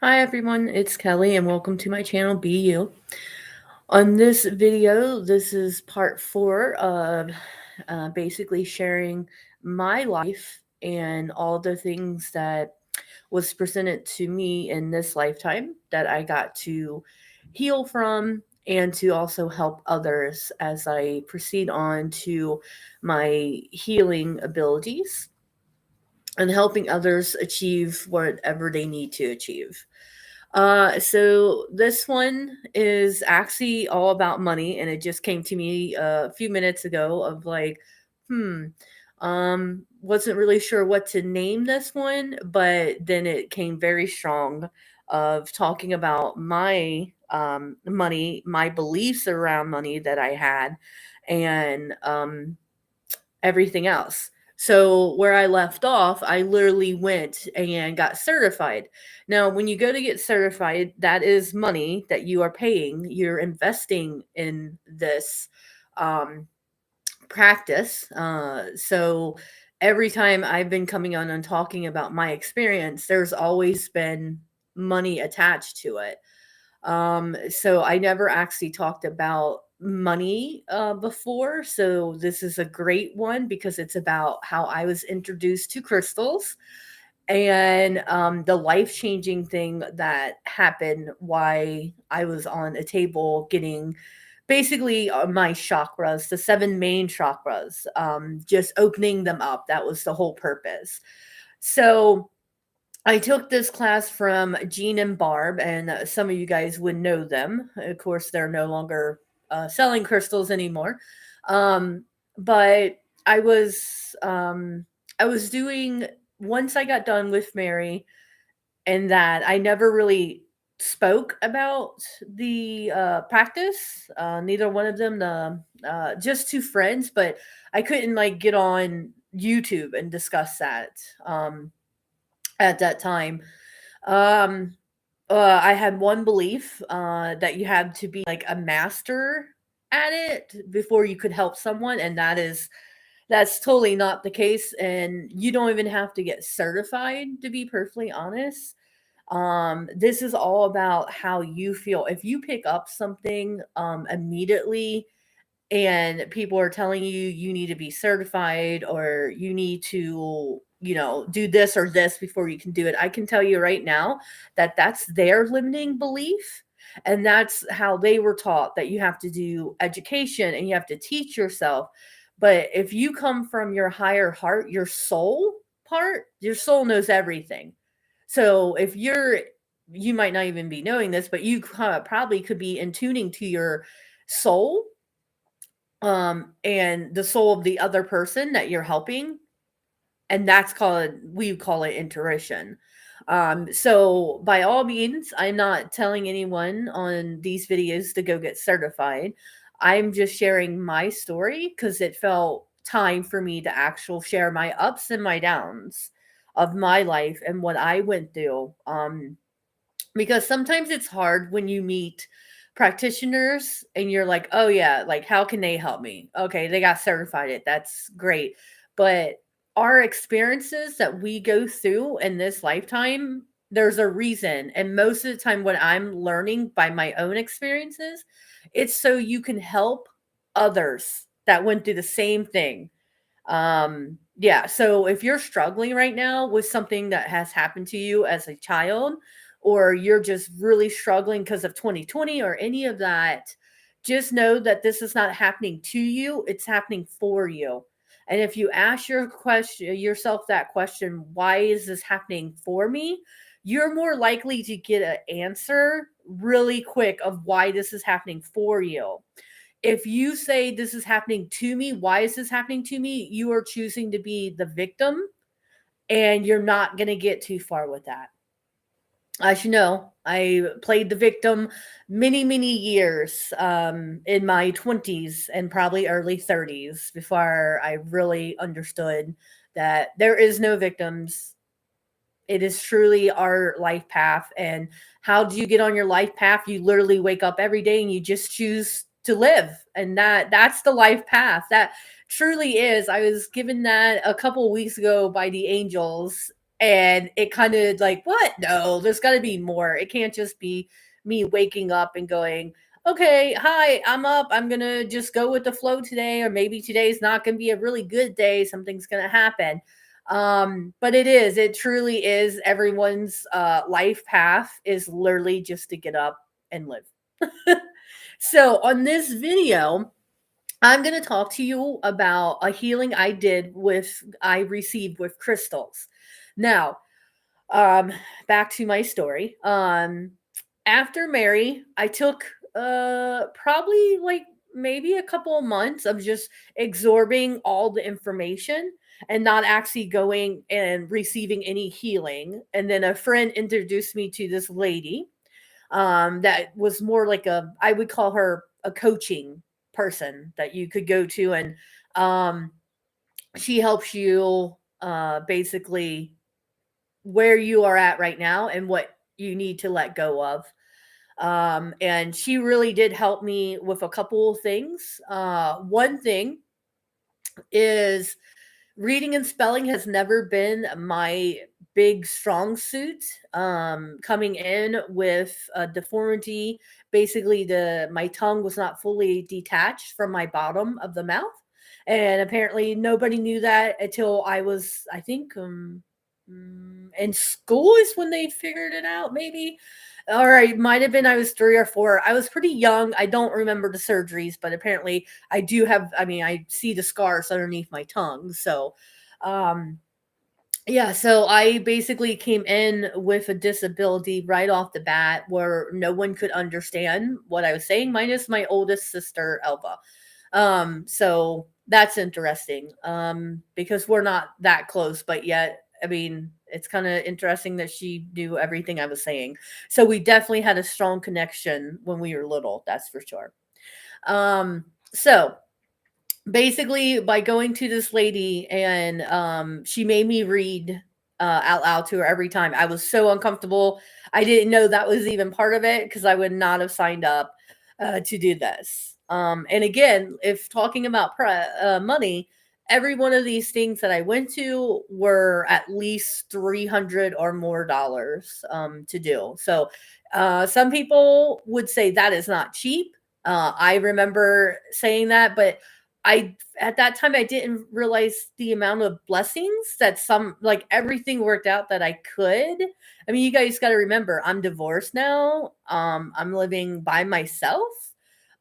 Hi everyone, it's Kelly and welcome to my channel Be You. On this video, this is part 4 of basically sharing my life and all the things that was presented to me in this lifetime that I got to heal from and to also help others as I proceed on to my healing abilities and helping others achieve whatever they need to achieve. So this one is actually all about money, and it just came to me a few minutes ago of like, hmm, wasn't really sure what to name this one, but then it came very strong of talking about my money, my beliefs around money that I had, and everything else. So where I left off, I literally went and got certified. Now, when you go to get certified, that is money that you are paying. You're investing in this um, practice. So every time I've been coming on and talking about my experience, there's always been money attached to it. So I never actually talked about money before. So this is a great one because it's about how I was introduced to crystals and the life changing thing that happened why I was on a table getting basically my chakras, the seven main chakras, just opening them up. That was the whole purpose. So I took this class from Jean and Barb, and some of you guys would know them. Of course, they're no longer selling crystals anymore. Um, but I was I was doing once I got done with Mary, and that I never really spoke about the practice. Neither one of them, the just two friends, but I couldn't like get on YouTube and discuss that. At that time. Um, I had one belief that you had to be like a master at it before you could help someone, and that's totally not the case. And you don't even have to get certified to be perfectly honest. This is all about how you feel. If you pick up something immediately and people are telling you you need to be certified or you need to do this or this before you can do it, I can tell you right now that that's their limiting belief, and that's how they were taught that you have to do education and you have to teach yourself. But if you come from your higher heart, your soul part, your soul knows everything. So if you might not even be knowing this, but you probably could be in tuning to your soul, and the soul of the other person that you're helping, and that's called we call it intuition. So by all means, I'm not telling anyone on these videos to go get certified. I'm just sharing my story because it felt time for me to actual share my ups and my downs of my life and what I went through. Because sometimes it's hard when you meet practitioners and you're like, "Oh yeah, like how can they help me?" Okay, they got certified it. That's great. But our experiences that we go through in this lifetime, there's a reason. And most of the time what I'm learning by my own experiences, it's so you can help others that went through the same thing. Yeah, so if you're struggling right now with something that has happened to you as a child, or you're just really struggling because of 2020 or any of that, just know that this is not happening to you, it's happening for you. And if you ask yourself that question, why is this happening for me? You're more likely to get an answer really quick of why this is happening for you. If you say this is happening to me, why is this happening to me? You are choosing to be the victim, and you're not going to get too far with that. As you know, I played the victim many, many years in my 20s and probably early 30s before I really understood that there is no victims. It is truly our life path. And how do you get on your life path? You literally wake up every day and you just choose to live. And that's the life path. That truly is. I was given that a couple of weeks ago by the angels. And it kind of like, what? No, there's got to be more. It can't just be me waking up and going, okay, hi, I'm up. I'm going to just go with the flow today. Or maybe today's not going to be a really good day. Something's going to happen. But it truly is. Everyone's life path is literally just to get up and live. So on this video, I'm going to talk to you about a healing I received with crystals. Now, um, back to my story. After Mary, I took probably like maybe a couple of months of just absorbing all the information and not actually going and receiving any healing. And then a friend introduced me to this lady that was more like I would call her a coaching person that you could go to, and um, she helps you basically where you are at right now and what you need to let go of. And she really did help me with a couple of things. One thing is reading and spelling has never been my big strong suit. Coming in with a deformity, basically the my tongue was not fully detached from my bottom of the mouth, and apparently nobody knew that until I was, I think, in school is when they figured it out. Maybe, or it might have been I was 3 or 4. I was pretty young. I don't remember the surgeries, but apparently I do have. I mean, I see the scars underneath my tongue. So, um, yeah. So I basically came in with a disability right off the bat, where no one could understand what I was saying, minus my oldest sister, Elva. So that's interesting. Because we're not that close, but yet, I mean, it's kind of interesting that she knew everything I was saying. So we definitely had a strong connection when we were little, that's for sure. So basically by going to this lady, and she made me read out loud to her every time. I was so uncomfortable. I didn't know that was even part of it because I would not have signed up to do this. And again, if talking about money, every one of these things that I went to were at least 300 or more dollars to do. So some people would say that is not cheap. I remember saying that, but I at that time I didn't realize the amount of blessings that some, like, everything worked out that I could. I mean, you guys got to remember, I'm divorced now. I'm living by myself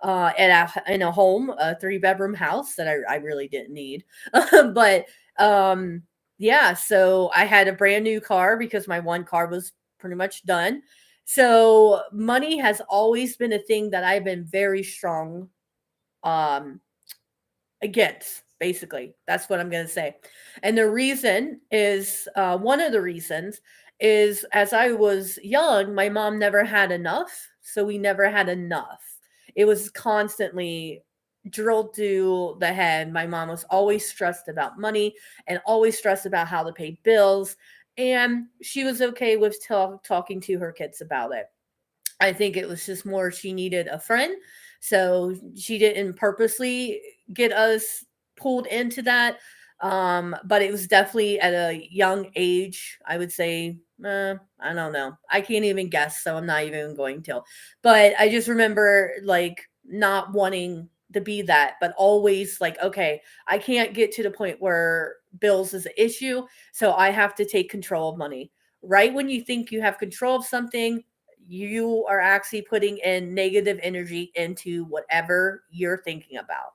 in a home, a 3 bedroom house that I really didn't need. But um yeah, so I had a brand new car because my one car was pretty much done. So money has always been a thing that I've been very strong um against, basically. That's what I'm going to say. And the reason is one of the reasons is as I was young, my mom never had enough. So we never had enough. It was constantly drilled through the head. My mom was always stressed about money and always stressed about how to pay bills. And she was okay with talking to her kids about it. I think it was just more she needed a friend. So she didn't purposely get us pulled into that. But it was definitely at a young age. I would say, I don't know. I can't even guess. So I'm not even going to. But I just remember like not wanting to be that, but always like, okay, I can't get to the point where bills is an issue. So I have to take control of money. Right when you think you have control of something, you are actually putting in negative energy into whatever you're thinking about.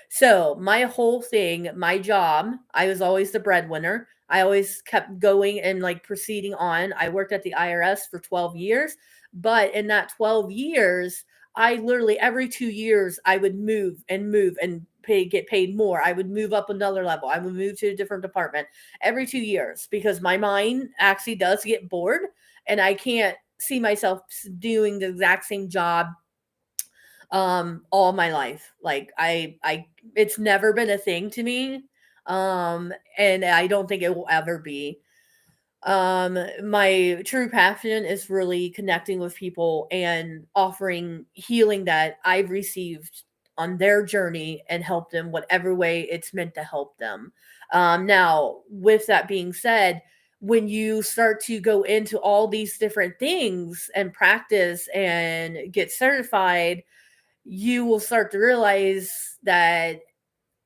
So, my whole thing, my job, I was always the breadwinner. I always kept going and like proceeding on. I worked at the IRS for 12 years, but in that 12 years, I literally every 2 years I would move and get paid more. I would move up another level. I would move to a different department every 2 years because my mind actually does get bored and I can't see myself doing the exact same job all my life. Like I it's never been a thing to me. And I don't think it will ever be. My true passion is really connecting with people and offering healing that I've received on their journey and help them whatever way it's meant to help them. Now with that being said, when you start to go into all these different things and practice and get certified, you will start to realize that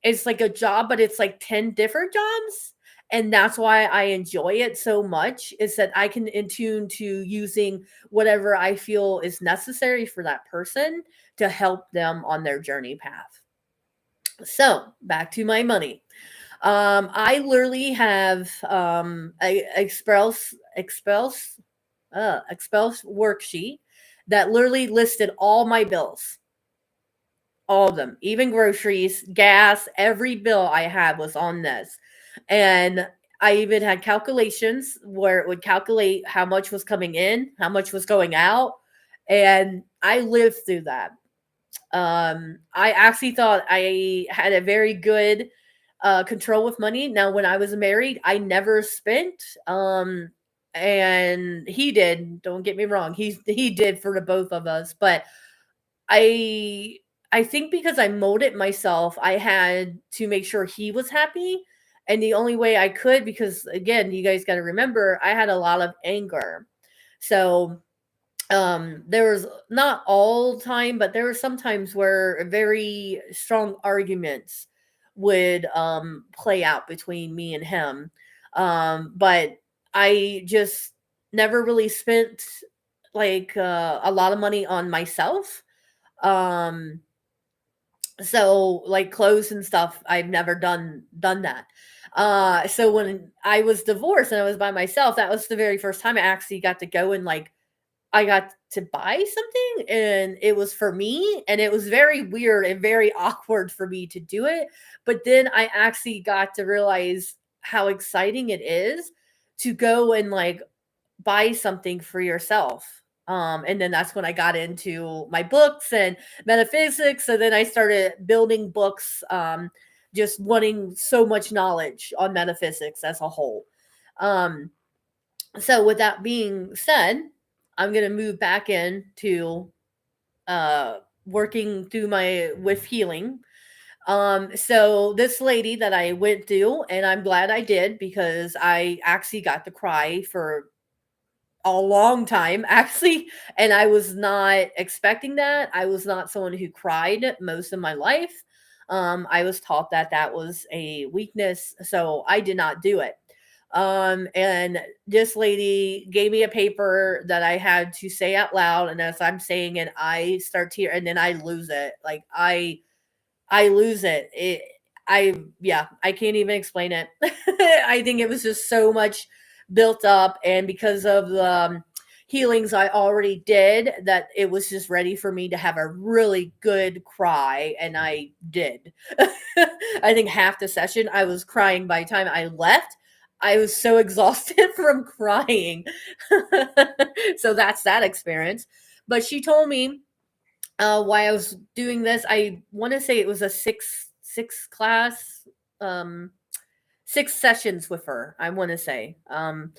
it's like a job, but it's like 10 different jobs. And that's why I enjoy it so much, is that I can in tune to using whatever I feel is necessary for that person to help them on their journey path. So back to my money. I literally have a expels worksheet that literally listed all my bills, all of them, even groceries, gas, every bill I had was on this. And I even had calculations where it would calculate how much was coming in, how much was going out, and I lived through that. I actually thought I had a very good control with money. Now, when I was married, I never spent. And he did. Don't get me wrong. He did for the both of us. But I I think because I molded myself, I had to make sure he was happy. And the only way I could, because again, you guys got to remember, I had a lot of anger. So there was not all the time, but there were some times where very strong arguments would play out between me and him. But I just never really spent like a lot of money on myself. um so like clothes and stuff, I've never done that. So when I was divorced and I was by myself, that was the very first time I actually got to go and like I got to buy something, and it was for me, and it was very weird and very awkward for me to do it. But then I actually got to realize how exciting it is to go and like buy something for yourself. And then that's when I got into my books and metaphysics. So then I started building books, just wanting so much knowledge on metaphysics as a whole. Um, so with that being said, I'm gonna move back into working through my with healing. So this lady that I went to, and I'm glad I did because I actually got to cry for a long time actually, and I was not expecting that. I was not someone who cried most of my life. I was taught that that was a weakness, so I did not do it. And this lady gave me a paper that I had to say out loud, and as I'm saying it, I start to, and then I lose it. Like I lose it. Yeah, I can't even explain it. I think it was just so much built up, and because of the healings I already did, that it was just ready for me to have a really good cry, and I did. I think half the session I was crying by the time I left. I was so exhausted from crying. So that's that experience. But she told me why I was doing this. I want to say it was a six class, um, 6 sessions with her. I want to say. And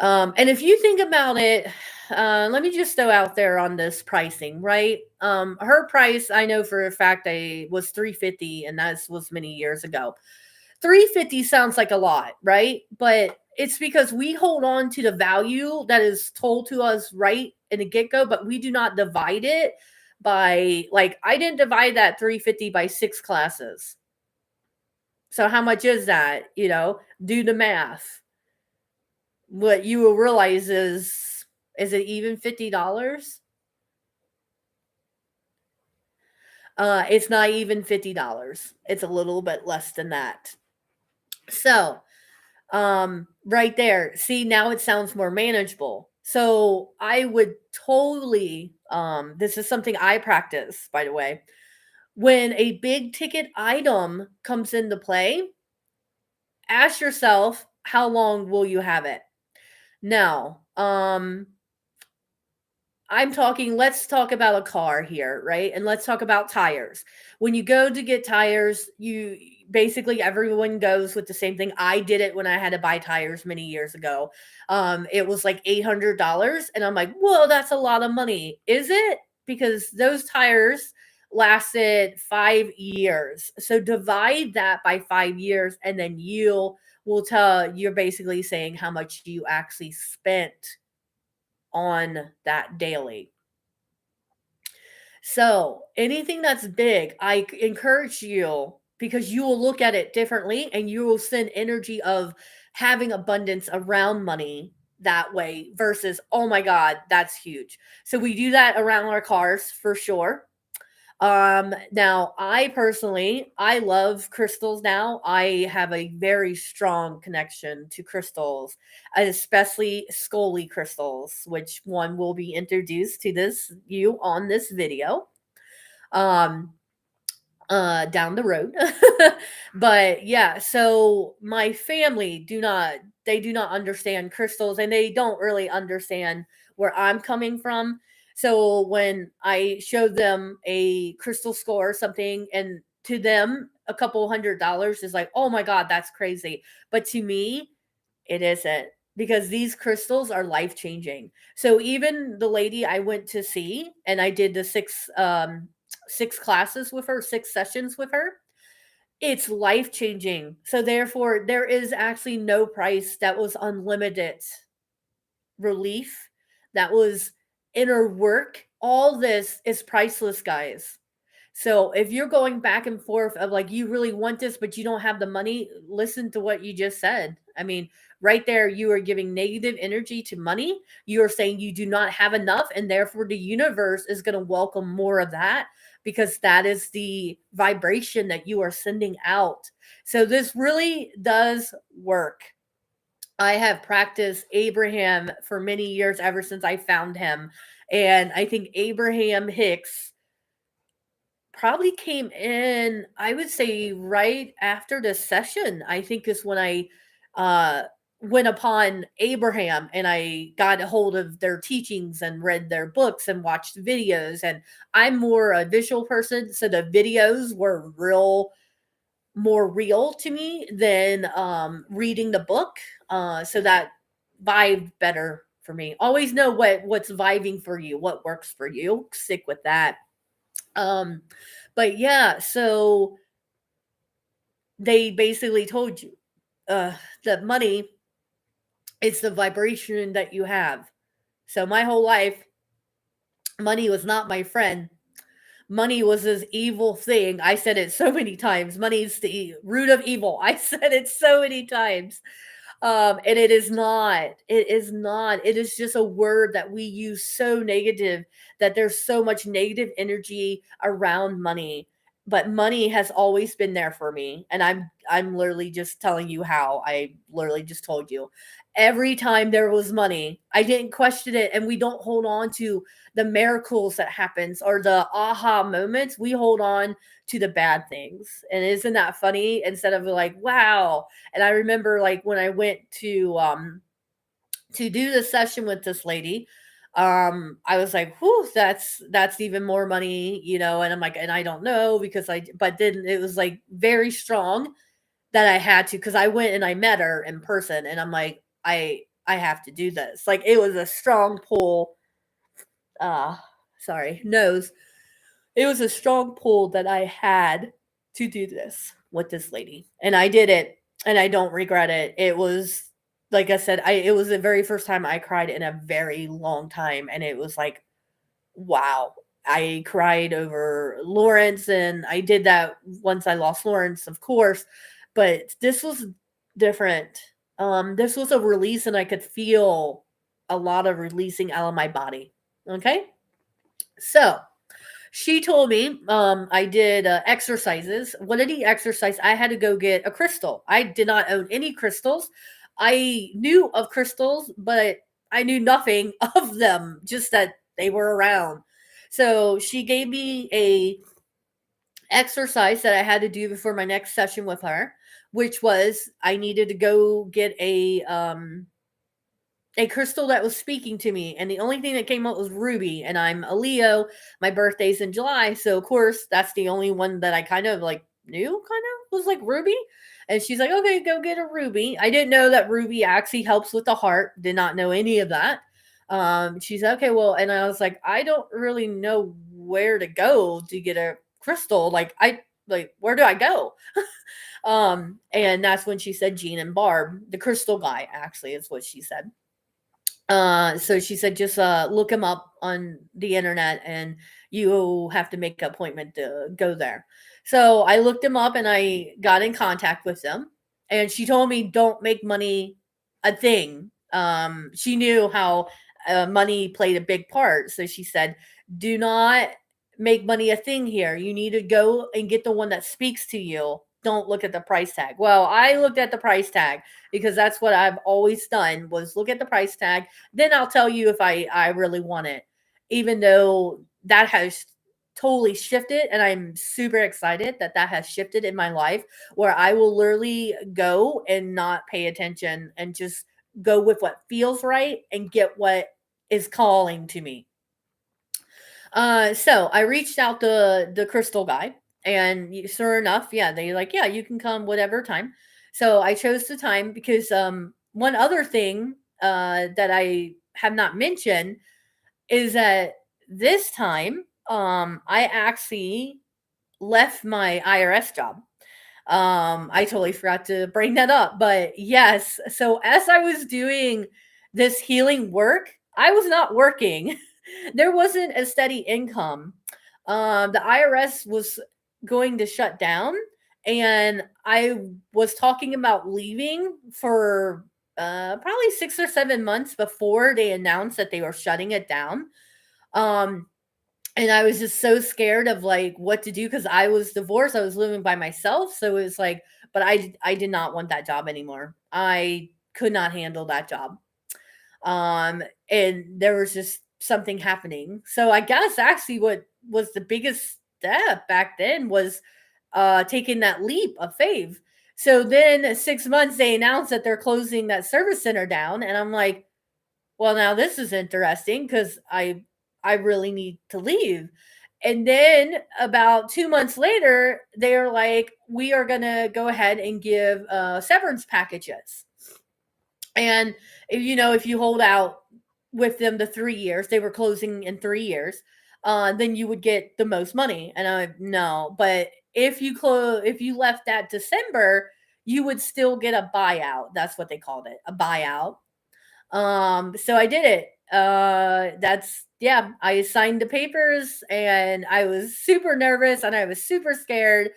if you think about it, let me just throw out there on this pricing, right? Her price, I know for a fact, I was 350, and that was many years ago. 350 sounds like a lot, right? But it's because we hold on to the value that is told to us right in the get-go, but we do not divide it by, like, I didn't divide that 350 by 6 classes. So how much is that? Do the math. What you will realize is it even $50? It's not even $50. It's a little bit less than that. So right there, see, now it sounds more manageable. So I would totally, this is something I practice, by the way. When a big ticket item comes into play, ask yourself, how long will you have it? Now, let's talk about a car here, right? And let's talk about tires. When you go to get tires, you basically everyone goes with the same thing. I did it when I had to buy tires many years ago. It was like $800. And I'm like, whoa, that's a lot of money. Is it? Because those tires, lasted 5 years. So divide that by 5 years, and then you're basically saying how much you actually spent on that daily. So anything that's big, I encourage you, because you will look at it differently and you will send energy of having abundance around money that way versus, oh my God, that's huge. So we do that around our cars for sure. Now I personally, I love crystals now. I have a very strong connection to crystals, especially scully crystals, which one will be introduced to you on this video. Um, down the road. But yeah, so my family do not understand crystals, and they don't really understand where I'm coming from. So when I showed them a crystal skull or something, and to them a couple $100 is like, oh my God, that's crazy. But to me, it isn't, because these crystals are life changing. So even the lady I went to see, and I did the six classes with her, 6 sessions with her, it's life changing. So therefore, there is actually no price that was unlimited relief, that was inner work. All this is priceless, guys. So if you're going back and forth of like, you really want this, but you don't have the money, listen to what you just said. I mean, right there, you are giving negative energy to money. You are saying you do not have enough, and therefore the universe is going to welcome more of that, because that is the vibration that you are sending out. So this really does work. I have practiced Abraham for many years, ever since I found him. And I think Abraham Hicks probably came in, I would say, right after the session. I think is when I uh went upon Abraham, and I got a hold of their teachings and read their books and watched videos. And I'm more a visual person, so the videos were more real to me than reading the book. So that vibed better for me. Always know what's vibing for you, what works for you. Stick with that. Um, but yeah, so they basically told you uh, that money is the vibration that you have. So my whole life, money was not my friend. Money was this evil thing. I said it so many times. Money is the root of evil. I said it so many times. And it is not. It is not. It is just a word that we use so negative, that there's so much negative energy around money. But money has always been there for me, and I'm literally just telling you how. I literally just told you. Every time there was money, I didn't question it, and we don't hold on to the miracles that happens or the aha moments. We hold on to the bad things. And isn't that funny? Instead of like, wow. And I remember like when I went to do the session with this lady, I was like, whew, that's even more money, and I'm like, and I don't know, because but then it was like very strong that I had to, because I went and I met her in person, and I'm like, I have to do this. Like, it was a strong pull. uh Sorry, nose. It was a strong pull that I had to do this with this lady, and I did it, and I don't regret it. It was, like I said, it was the very first time I cried in a very long time, and it was like, wow. I cried over Lawrence, and I did that once I lost Lawrence, of course, but this was different. This was a release, and I could feel a lot of releasing out of my body. Okay? So, she told me, I did exercises. One of the exercise, I had to go get a crystal. I did not own any crystals. I knew of crystals, but I knew nothing of them, just that they were around. So she gave me a exercise that I had to do before my next session with her, which was I needed to go get a crystal that was speaking to me, and the only thing that came up was ruby, and I'm a Leo. My birthday's in July, so of course that's the only one that I kind of like knew, kind of was like ruby. And she's like, okay, go get a ruby. I didn't know that ruby actually helps with the heart. Did not know any of that. She's like, okay, well, and I was like, I don't really know where to go to get a Crystal, where do I go? And that's when she said Gene and Barb, the crystal guy, actually, is what she said. So she said, just look him up on the internet and you have to make an appointment to go there. So I looked him up and I got in contact with them. And she told me, don't make money a thing. She knew how money played a big part. So she said, do not make money a thing here. You need to go and get the one that speaks to you. Don't look at the price tag. Well, I looked at the price tag because that's what I've always done, was look at the price tag, then I'll tell you if I really want it. Even though that has totally shifted, and I'm super excited that that has shifted in my life, where I will literally go and not pay attention and just go with what feels right and get what is calling to me. So I reached out to the crystal guy, and sure enough, yeah, they like, yeah, you can come whatever time. So I chose the time because one other thing that I have not mentioned is that this time I actually left my IRS job. I totally forgot to bring that up, but yes, so as I was doing this healing work, I was not working. There wasn't a steady income. The IRS was going to shut down, and I was talking about leaving for probably 6 or 7 months before they announced that they were shutting it down. Um, and I was just so scared of like what to do because I was divorced. I was living by myself, so it was like, but I did not want that job anymore. I could not handle that job. And there was just something happening. So I guess actually what was the biggest step back then was taking that leap of faith. So then 6 months they announced that they're closing that service center down, and I'm like, well, now this is interesting because I really need to leave. And then about 2 months later, they're like, we are gonna go ahead and give severance packages. And if you hold out with them the 3 years, they were closing in 3 years, then you would get the most money. And I no, but if you left that December, you would still get a buyout. That's what they called it, a buyout. So I did it. That's yeah, I signed the papers and I was super nervous and I was super scared.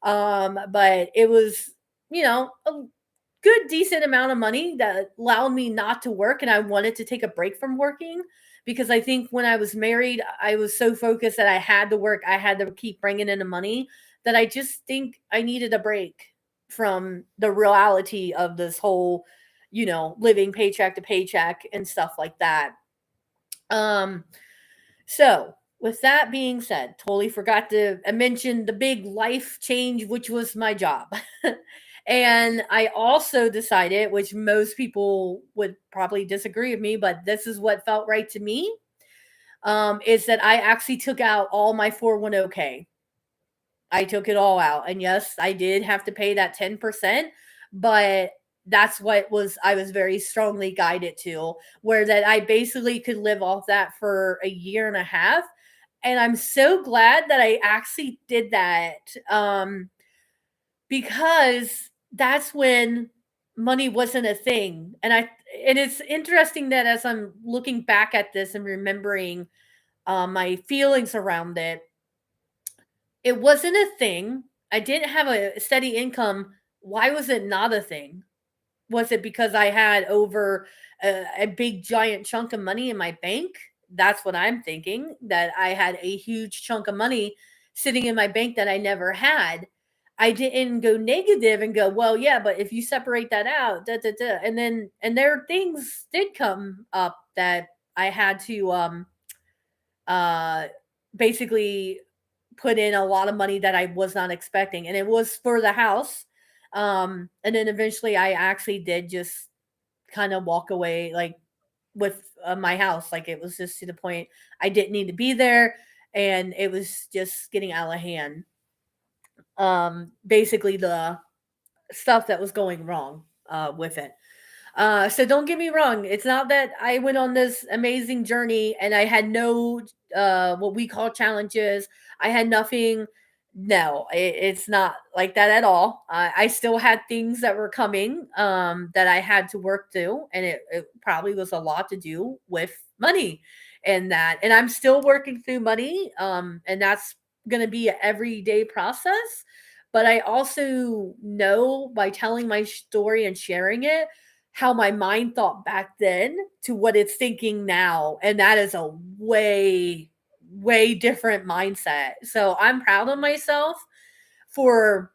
But it was, a good decent amount of money that allowed me not to work, and I wanted to take a break from working because I think when I was married, I was so focused that I had to work, I had to keep bringing in the money, that I just think I needed a break from the reality of this whole, living paycheck to paycheck and stuff like that. Um, so with that being said, totally forgot to mention the big life change, which was my job. And I also decided, which most people would probably disagree with me, but this is what felt right to me, is that I actually took out all my 401k. I took it all out. And yes, I did have to pay that 10%, but that's what was I was very strongly guided to, where that I basically could live off that for a year and a half. And I'm so glad that I actually did that. Because that's when money wasn't a thing. And it's interesting that as I'm looking back at this and remembering my feelings around it, it wasn't a thing. I didn't have a steady income. Why was it not a thing? Was it because I had over a big giant chunk of money in my bank? That's what I'm thinking, that I had a huge chunk of money sitting in my bank that I never had. I didn't go negative and go, well, yeah, but if you separate that out, da, da, da. And there things did come up that I had to uh basically put in a lot of money that I was not expecting, and it was for the house. And then eventually I actually did just kind of walk away, like with my house. Like it was just to the point I didn't need to be there, and it was just getting out of hand. Basically the stuff that was going wrong with it. So don't get me wrong. It's not that I went on this amazing journey and I had no what we call challenges. I had nothing No, it's not like that at all. I still had things that were coming that I had to work through, and it probably was a lot to do with money and that. And I'm still working through money, and that's going to be an everyday process. But I also know by telling my story and sharing it, how my mind thought back then to what it's thinking now. And that is a way different mindset. So I'm proud of myself for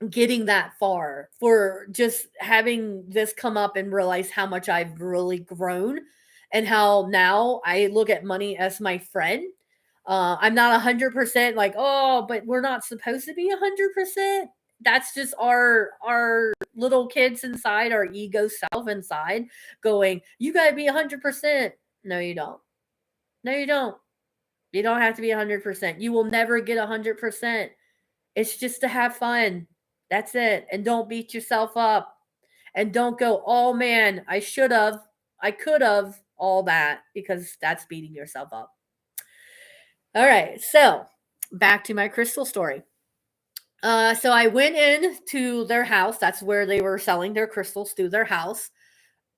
getting that far, for just having this come up and realize how much I've really grown and how now I look at money as my friend. I'm not 100% like, oh, but we're not supposed to be 100%. That's just our little kids inside, our ego self inside going, you got to be 100%. No, you don't. No, you don't. You don't have to be 100%. You will never get 100%. It's just to have fun. That's it. And don't beat yourself up. And don't go, oh man, I should have, I could have, all that, because that's beating yourself up. All right. So back to my crystal story. So I went in to their house. That's where they were selling their crystals, through their house.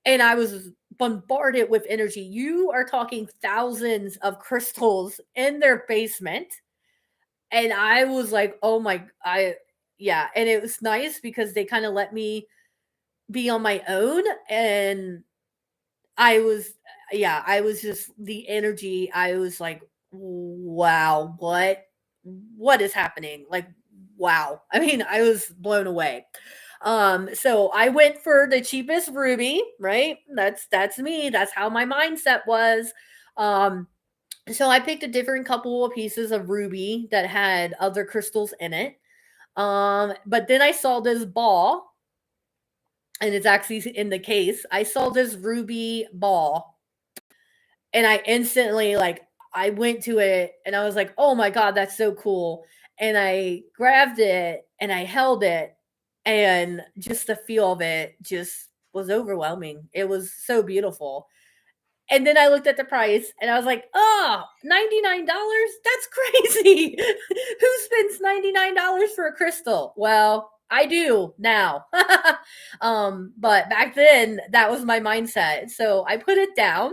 And I was bombarded with energy. You are talking thousands of crystals in their basement. And I was like, "Oh my," yeah, and it was nice because they kinda let me be on my own, and I was yeah, I was just the energy, I was like, "Wow, what is happening?" Like, wow. I mean, I was blown away. So I went for the cheapest ruby, right? That's me, that's how my mindset was. Um, so I picked a different couple of pieces of ruby that had other crystals in it. But then I saw this ball, and it's actually in the case. I saw this ruby ball, and I instantly, like, I went to it and I was like, "Oh my god, that's so cool." And I grabbed it and I held it, and just the feel of it just was overwhelming. It was so beautiful. And then I looked at the price and I was like, oh, $99? That's crazy. Who spends $99 for a crystal? Well, I do now. But back then, that was my mindset. So I put it down,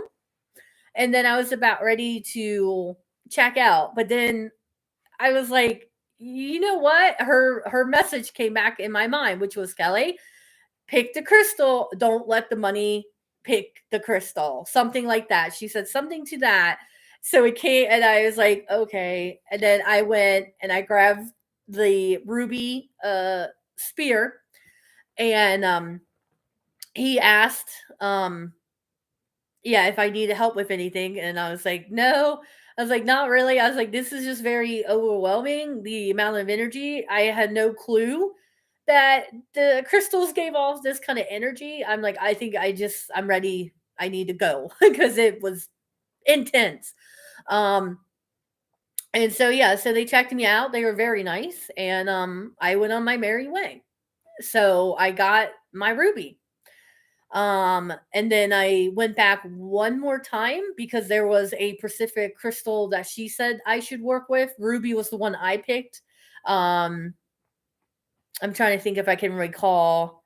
and then I was about ready to check out. But then I was like, you know what? Her message came back in my mind, which was, Kelly, pick the crystal, don't let the money pick the crystal, something like that. She said something to that. So it came, and I was like, okay. And then I went and I grabbed the ruby spear, and he asked, yeah, if I needed help with anything, and I was like, no. I was like, not really. I was like, this is just very overwhelming, the amount of energy. I had no clue that the crystals gave off this kind of energy. I'm like, I think I'm ready. I need to go because it was intense. Um, and so yeah, so they checked me out. They were very nice, and I went on my merry way. So I got my ruby. And then I went back one more time because there was a Pacific crystal that she said I should work with. Ruby was the one I picked. Um, I'm trying to think if I can recall.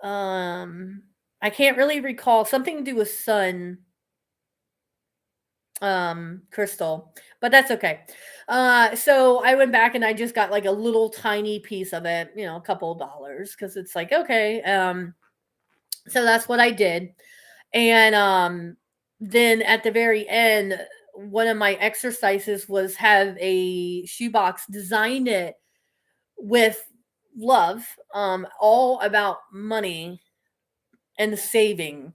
Um, I can't really recall, something to do with sun crystal, but that's okay. So I went back and I just got like a little tiny piece of it, a couple of dollars, because it's like, okay. So that's what I did. And then at the very end, one of my exercises was have a shoebox, design it with love, all about money and saving.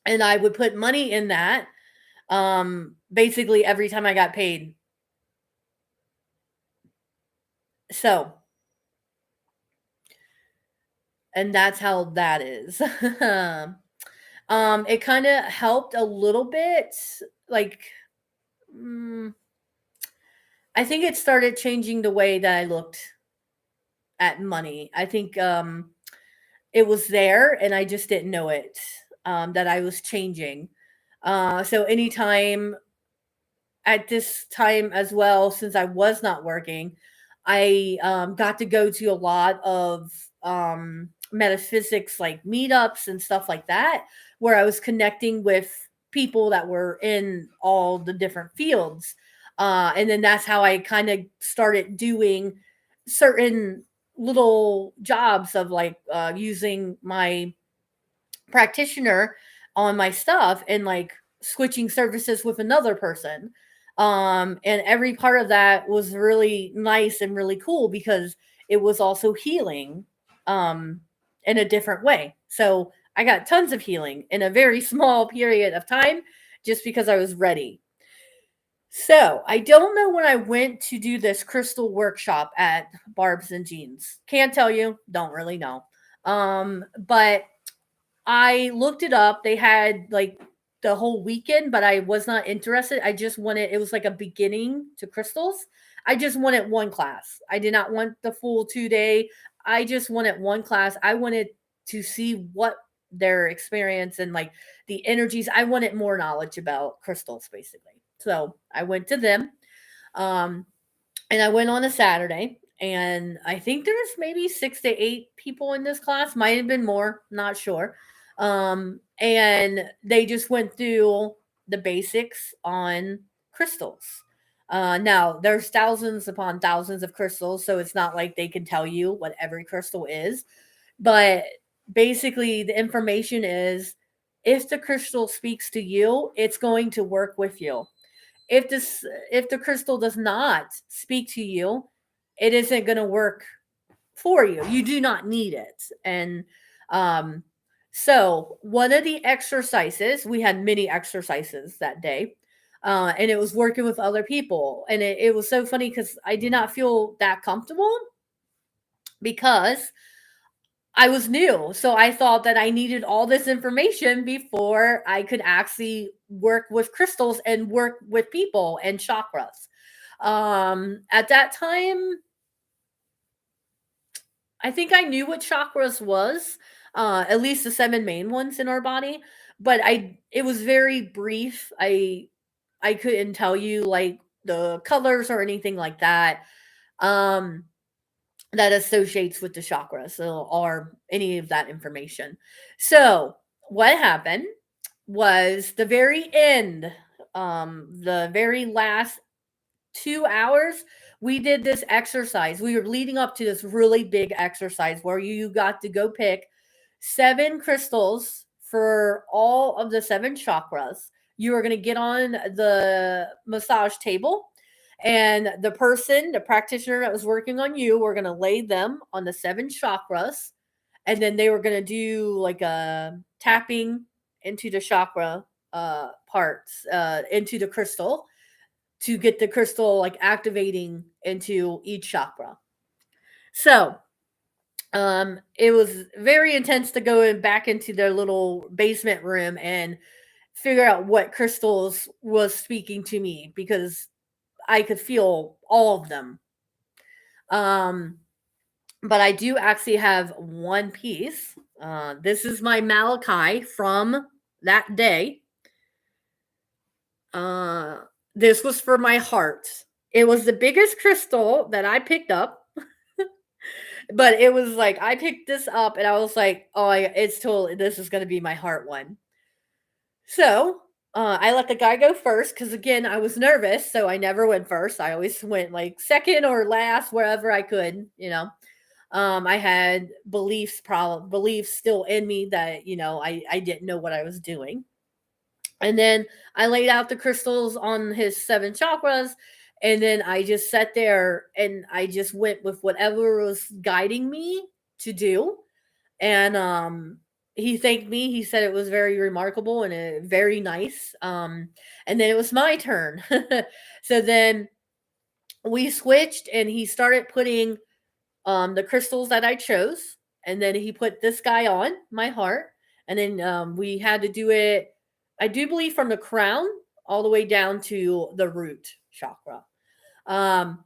And I would put money in that, basically every time I got paid. So, and that's how that is. It kind of helped a little bit, like, mm, I think it started changing the way that I looked at money. I think it was there and I just didn't know it, that I was changing. So anytime at this time as well, since I was not working, I got to go to a lot of metaphysics like meetups and stuff like that, where I was connecting with people that were in all the different fields. And then that's how I kind of started doing certain little jobs of like using my practitioner on my stuff and like switching services with another person. And every part of that was really nice and really cool because it was also healing um in a different way. So I got tons of healing in a very small period of time just because I was ready. So I don't know when I went to do this crystal workshop at Barb's and Jeans. Can't tell you, don't really know. But I looked it up. They had like the whole weekend, but I was not interested. I just wanted, it was like a beginning to crystals. I just wanted one class. I did not want the full 2 day. I just wanted one class. I wanted to see what their experience and like the energies. I wanted more knowledge about crystals basically. So I went to them. Um, and I went on a Saturday, and I think there's maybe 6 to 8 people in this class. Might have been more, not sure. And they just went through the basics on crystals. Now there's thousands upon thousands of crystals, so it's not like they can tell you what every crystal is. But basically, the information is if the crystal speaks to you, it's going to work with you. If the crystal does not speak to you, it isn't going to work for you. You do not need it. And um so one of the exercises, we had many exercises that day, and it was working with other people, and it was so funny because I did not feel that comfortable because I was new. So I thought that I needed all this information before I could actually work with crystals and work with people and chakras. At that time, I think I knew what chakras was, at least the seven main ones in our body, but it was very brief. I couldn't tell you like the colors or anything like that. Um that associates with the chakras or any of that information. So, what happened was the very end, the very last 2 hours, we did this exercise. We were leading up to this really big exercise where you got to go pick 7 crystals for all of the 7 chakras. You were going to get on the massage table, and the person, the practitioner that was working on you, were going to lay them on the 7 chakras, and then they were going to do like a tapping into the chakra parts, into the crystal, to get the crystal like activating into each chakra. So it was very intense to go back into their little basement room and figure out what crystals was speaking to me because I could feel all of them. Um, but I do actually have one piece. This is my Malachi from that day. Uh, this was for my heart. It was the biggest crystal that I picked up, but it was like I picked this up and I was like, "Oh, it's totally this is going to be my heart one." So I let the guy go first because again I was nervous, so I never went first. I always went like second or last wherever I could. I had beliefs still in me that I didn't know what I was doing. And then I laid out the crystals on his 7 chakras. And then I just sat there and I just went with whatever was guiding me to do. And he thanked me. He said it was very remarkable and very nice. And then it was my turn. So then we switched and he started putting the crystals that I chose. And then he put this guy on my heart. And then we had to do it, I do believe, from the crown all the way down to the root chakra. Um,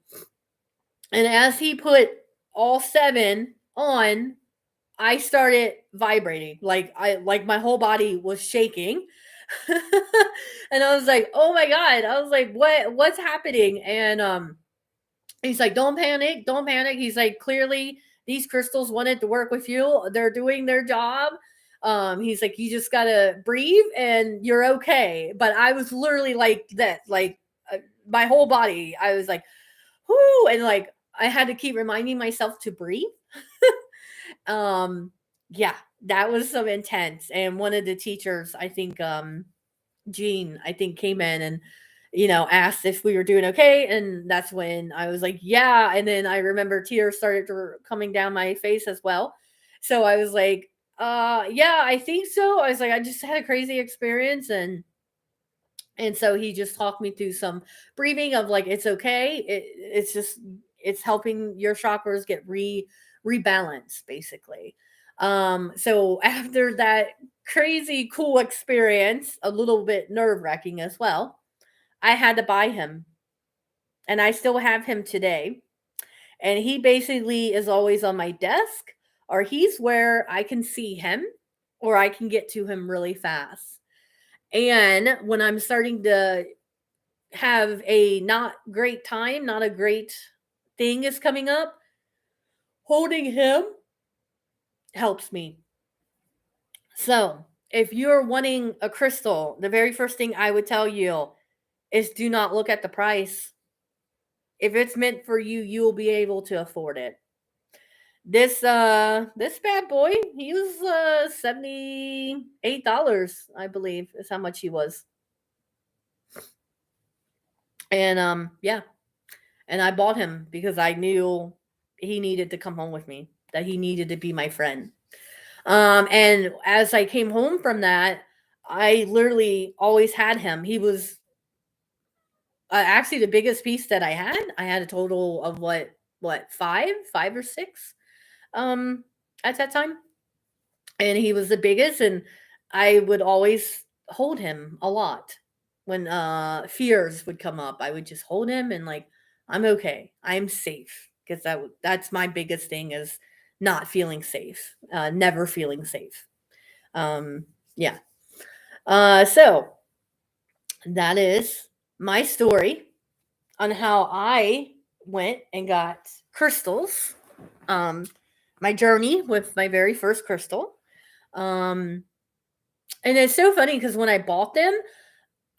and as he put all 7 on, I started vibrating like my whole body was shaking. And I was like, oh my God. I was like, what's happening? And he's like, don't panic, don't panic. He's like, clearly these crystals wanted to work with you. They're doing their job. He's like, you just gotta breathe and you're okay. But I was literally like that, like my whole body. I was like, whoo, and like I had to keep reminding myself to breathe. um, yeah, that was so intense. And one of the teachers, I think, Jean, I think, came in and asked if we were doing okay, and that's when I was like, yeah. And then I remember tears started coming down my face as well. So I was like, yeah, I think so. I was like, I just had a crazy experience, and so he just talked me through some breathing of like, it's okay. It's just, it's helping your chakras get rebalanced basically. So after that crazy cool experience, a little bit nerve-wracking as well, I had to buy him, and I still have him today. And he basically is always on my desk, or he's where I can see him, or I can get to him really fast. And when I'm starting to have a not great time, not a great thing is coming up, holding him helps me. So, if you're wanting a crystal, the very first thing I would tell you is do not look at the price. If it's meant for you, you will be able to afford it. This bad boy, he was $78, I believe, is how much he was. And yeah. And I bought him because I knew he needed to come home with me, that he needed to be my friend. And as I came home from that, I literally always had him. He was actually the biggest piece that I had. I had a total of five or six um at that time. And he was the biggest, and I would always hold him a lot. When fears would come up, I would just hold him and like, I'm okay. I'm safe, because that's my biggest thing, is not feeling safe. Never feeling safe. Yeah. So that is my story on how I went and got crystals. Um, my journey with my very first crystal. Um, and it's so funny because when I bought them,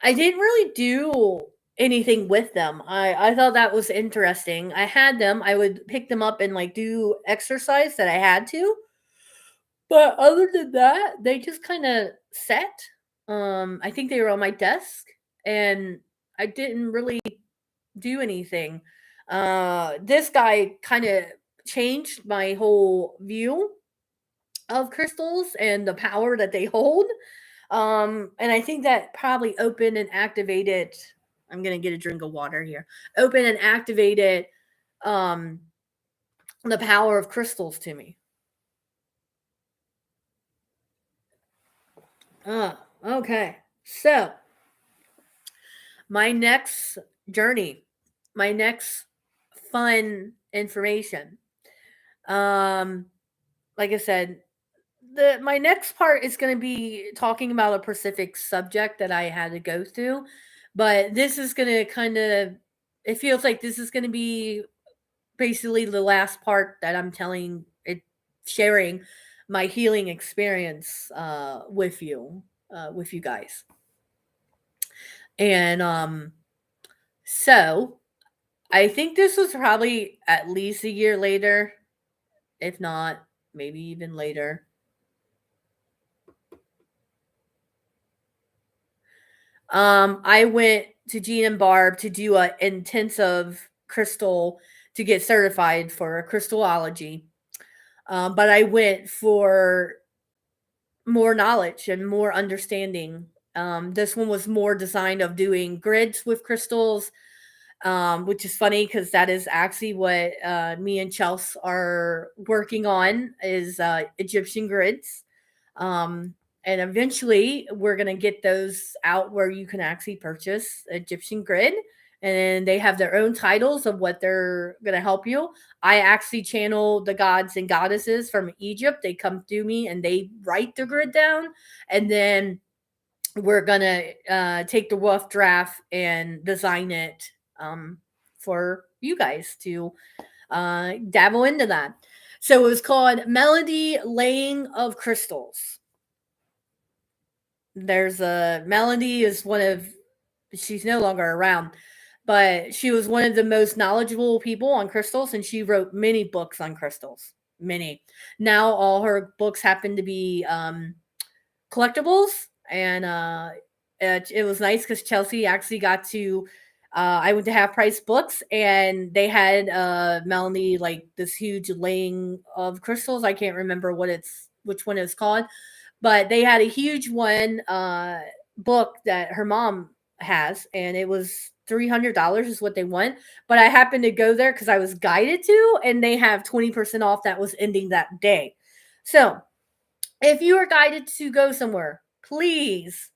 I didn't really do anything with them. I thought that was interesting. I had them. I would pick them up and like do exercise that I had to. But other than that, they just kind of set. I think they were on my desk, and I didn't really do anything. This guy kind of changed my whole view of crystals and the power that they hold. And I think that probably opened and activated. I'm gonna get a drink of water here. Open and activated um the power of crystals to me. Okay. So my next journey, my next fun information. Um, like I said, the my next part is going to be talking about a specific subject that I had to go through, but this is going to kind of, it feels like this is going to be basically the last part that I'm telling it, sharing my healing experience with you guys. And so I think this was probably at least a year later, if not maybe even later. I went to Gene and Barb to do a intensive crystal to get certified for crystallology. But I went for more knowledge and more understanding. This one was more designed of doing grids with crystals, which is funny because that is actually what me and Chelsea are working on, is Egyptian grids. Um, and eventually we're going to get those out where you can actually purchase Egyptian grid, and they have their own titles of what they're going to help you. I actually channel the gods and goddesses from Egypt. They come through me and they write the grid down, and then we're gonna take the rough draft and design it for you guys to dabble into that. So it was called Melody Laying of Crystals. There's a Melody is one of, she's no longer around, but she was one of the most knowledgeable people on crystals, and she wrote many books on crystals. Many. Now all her books happen to be collectibles, and it was nice because Chelsea actually got to. I went to Half Price Books, and they had Melanie like this huge laying of crystals. I can't remember which one it's called, but they had a huge one book that her mom has, and it was $300 is what they want. But I happened to go there because I was guided to, and they have 20% off that was ending that day. So if you are guided to go somewhere, please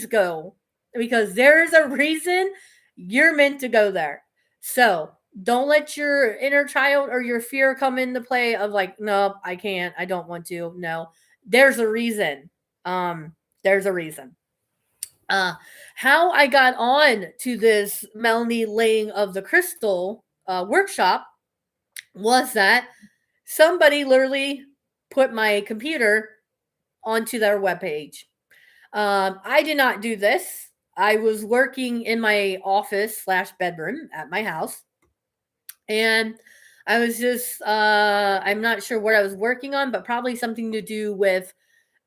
go, because there is a reason you're meant to go there. So don't let your inner child or your fear come into play of like, no, I can't, I don't want to. No, there's a reason. There's a reason. Uh, how I got on to this Melanie laying of the crystal workshop was that somebody literally put my computer onto their webpage. I did not do this. I was working in my office slash bedroom at my house, and I was just I'm not sure what I was working on, but probably something to do with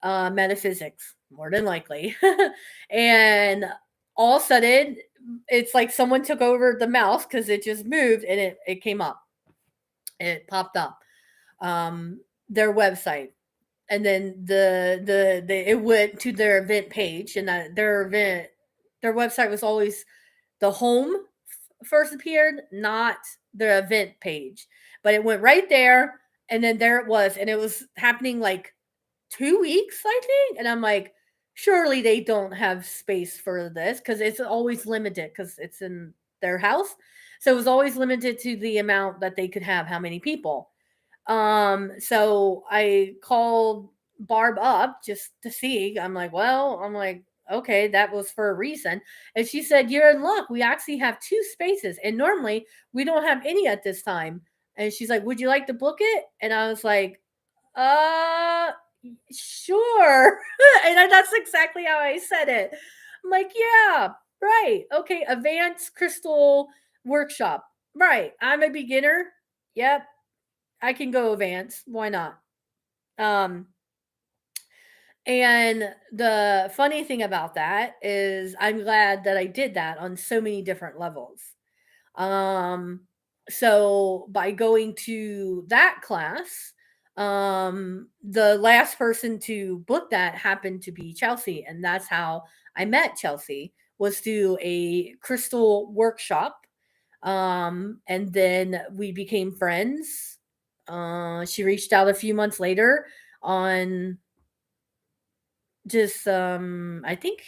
metaphysics, more than likely. And all of a sudden, it's like someone took over the mouse because it just moved and it came up. It popped up. Their website, and then the it went to their event page, and that their website was always the home first appeared, not the event page, but it went right there, and then there it was, and it was happening like 2 weeks, I think, and I'm like, surely they don't have space for this because it's always limited because it's in their house, so it was always limited to the amount that they could have, how many people. So I called Barb up just to see. I'm like, okay, that was for a reason. And she said, you're in luck. We actually have two spaces. And normally we don't have any at this time. And she's like, would you like to book it? And I was like, uh, sure. And that's exactly how I said it. I'm like, yeah, right. Okay. Advanced crystal workshop. Right. I'm a beginner. Yep, I can go advance. Why not? Um, and the funny thing about that is I'm glad that I did that on so many different levels. Um, so by going to that class, the last person to book that happened to be Chelsea, and that's how I met Chelsea, was through a crystal workshop. And then we became friends. She reached out a few months later on just I think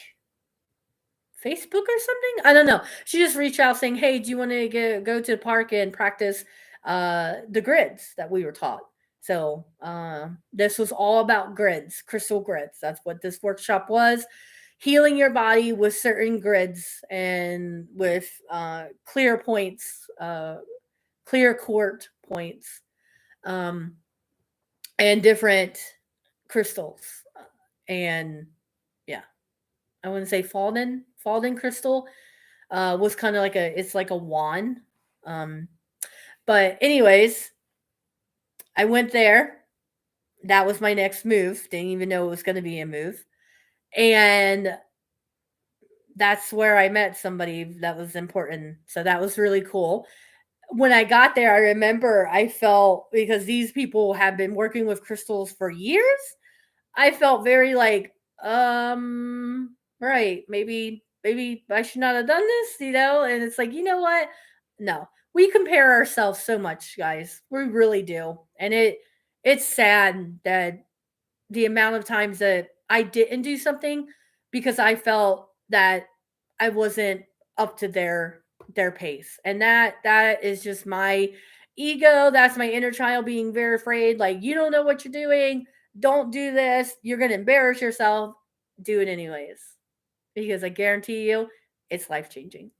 Facebook or something. I don't know. She just reached out saying, "Hey, do you want to go to the park and practice the grids that we were taught?" So this was all about grids, crystal grids. That's what this workshop was. Healing your body with certain grids and with clear points, clear court points, um, and different crystals. And yeah, I wouldn't say Falden crystal was kind of like it's like a wand. Um, but anyways, I went there. That was my next move. Didn't even know it was going to be a move. And that's where I met somebody that was important. So that was really cool. When I got there, I remember I felt, because these people have been working with crystals for years, I felt very like, right, maybe I should not have done this, And it's like, you know what? No. We compare ourselves so much, guys. We really do. And it's sad that the amount of times that I didn't do something because I felt that I wasn't up to their pace. And that is just my ego. That's my inner child being very afraid. Like, you don't know what you're doing. Don't do this. You're going to embarrass yourself. Do it anyways. because I guarantee you it's life changing.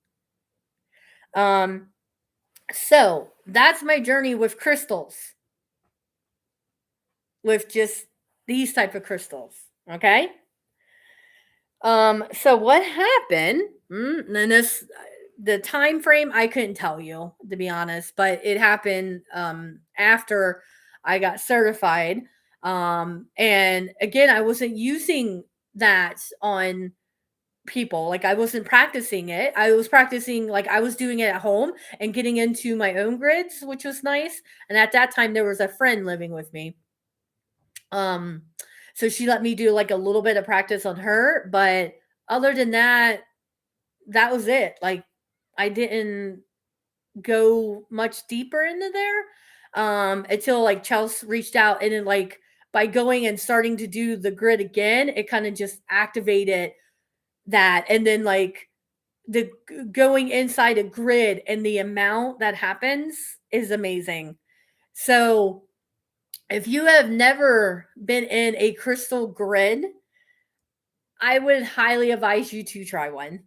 So that's my journey with crystals, with just these type of crystals. Okay. So what happened? And this, the time frame I couldn't tell you, to be honest, but it happened after I got certified. And again, I wasn't using that on people. Like I wasn't practicing it. I was practicing, like I was doing it at home and getting into my own grids, which was nice. And at that time there was a friend living with me. Um so she let me do like a little bit of practice on her, but other than that, that was it. Like I didn't go much deeper into there until like Chelsea reached out, and then like by going and starting to do the grid again, it kind of just activated that. And then like the going inside a grid and the amount that happens is amazing. So if you have never been in a crystal grid, I would highly advise you to try one.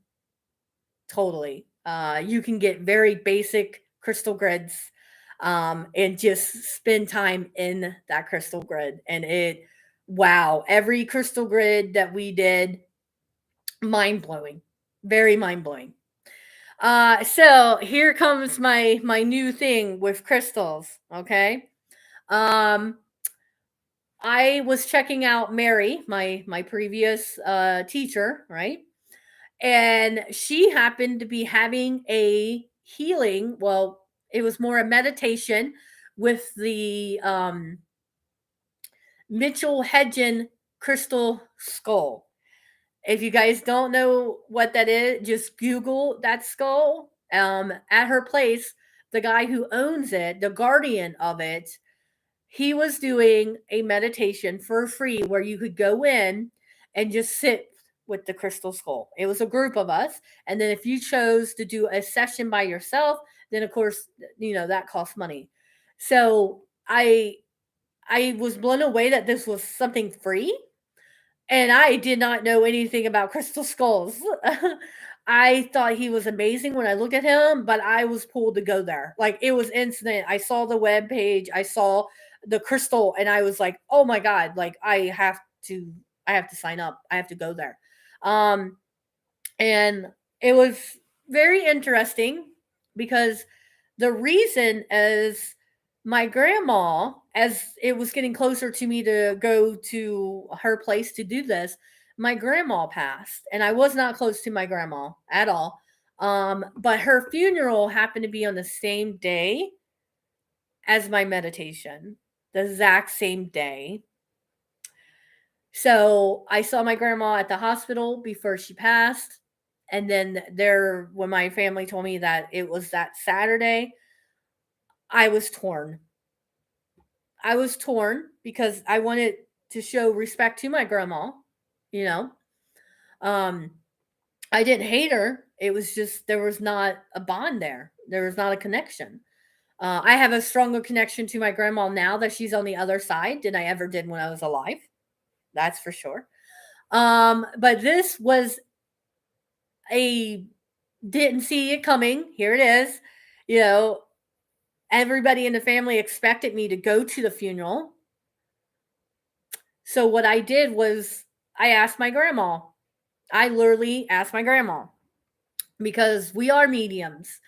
Totally. You can get very basic crystal grids and just spend time in that crystal grid. And it, wow, every crystal grid that we did, mind blowing, very mind blowing. So here comes my new thing with crystals. Okay. Um, I was checking out Mary, my previous teacher, right? And she happened to be having a healing. Well, it was more a meditation with the Mitchell Hedgen crystal skull. If you guys don't know what that is, just Google that skull. At her place, the guy who owns it, the guardian of it, he was doing a meditation for free where you could go in and just sit with the crystal skull. It was a group of us. And then if you chose to do a session by yourself, then of course, that costs money. So I was blown away that this was something free, and I did not know anything about crystal skulls. I thought he was amazing when I looked at him, but I was pulled to go there. Like it was instant. I saw the web page, I saw the crystal, and I was like, "Oh my god, like I have to sign up. I have to go there." Um and it was very interesting because the reason is my grandma, as it was getting closer to me to go to her place to do this, my grandma passed, and I was not close to my grandma at all. But her funeral happened to be on the same day as my meditation, the exact same day. So I saw my grandma at the hospital before she passed. And then when my family told me that it was that Saturday, I was torn. I was torn because I wanted to show respect to my grandma, you know. Um, I didn't hate her. It was just there was not a bond there. There was not a connection. I have a stronger connection to my grandma now that she's on the other side than I ever did when I was alive. That's for sure. But this was a didn't see it coming. Here it is. You know, everybody in the family expected me to go to the funeral. So what I did was I asked my grandma. I literally asked my grandma because we are mediums.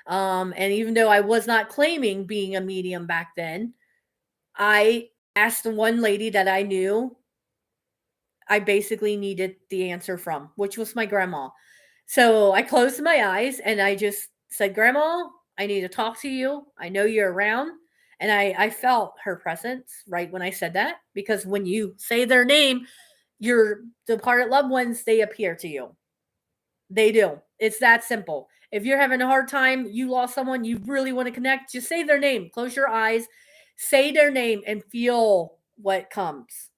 And even though I was not claiming being a medium back then, I asked the one lady that I knew I basically needed the answer from, which was my grandma. So I closed my eyes and I just said, "Grandma, I need to talk to you. I know you're around." And I felt her presence right when I said that, because when you say their name, your departed loved ones, they appear to you. They do. It's that simple. If you're having a hard time, you lost someone, you really want to connect, just say their name. Close your eyes, say their name, and feel what comes.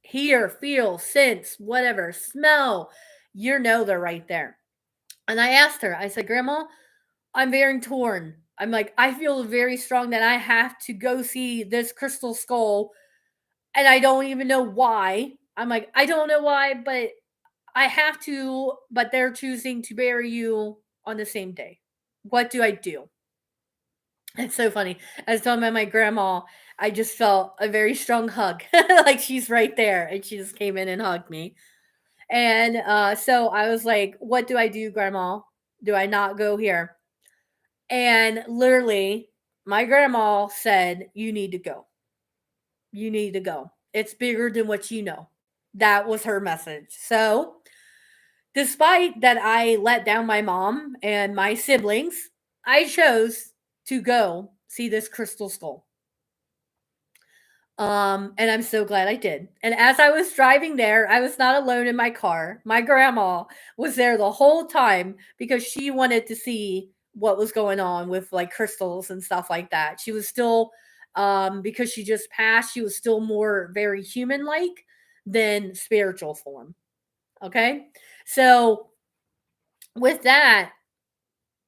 Hear, feel, sense, whatever, smell. You know they're right there. And I asked her, I said, "Grandma, I'm very torn. I'm like, I feel very strong that I have to go see this crystal skull, and I don't even know why." I'm like, "I don't know why, but I have to, but they're choosing to bury you on the same day. What do I do? It's so funny. I was telling my grandma, I just felt a very strong hug. Like she's right there. And she just came in and hugged me. And so I was like, what do I do, grandma? Do I not go here? And literally, my grandma said, you need to go. You need to go. It's bigger than what you know. That was her message. So, despite that I let down my mom and my siblings, I chose to go see this crystal skull. And I'm so glad I did. And as I was driving there, I was not alone in my car. My grandma was there the whole time because she wanted to see what was going on with like crystals and stuff like that. She was still because she just passed, she was still more very human like than spiritual form. Okay? So with that,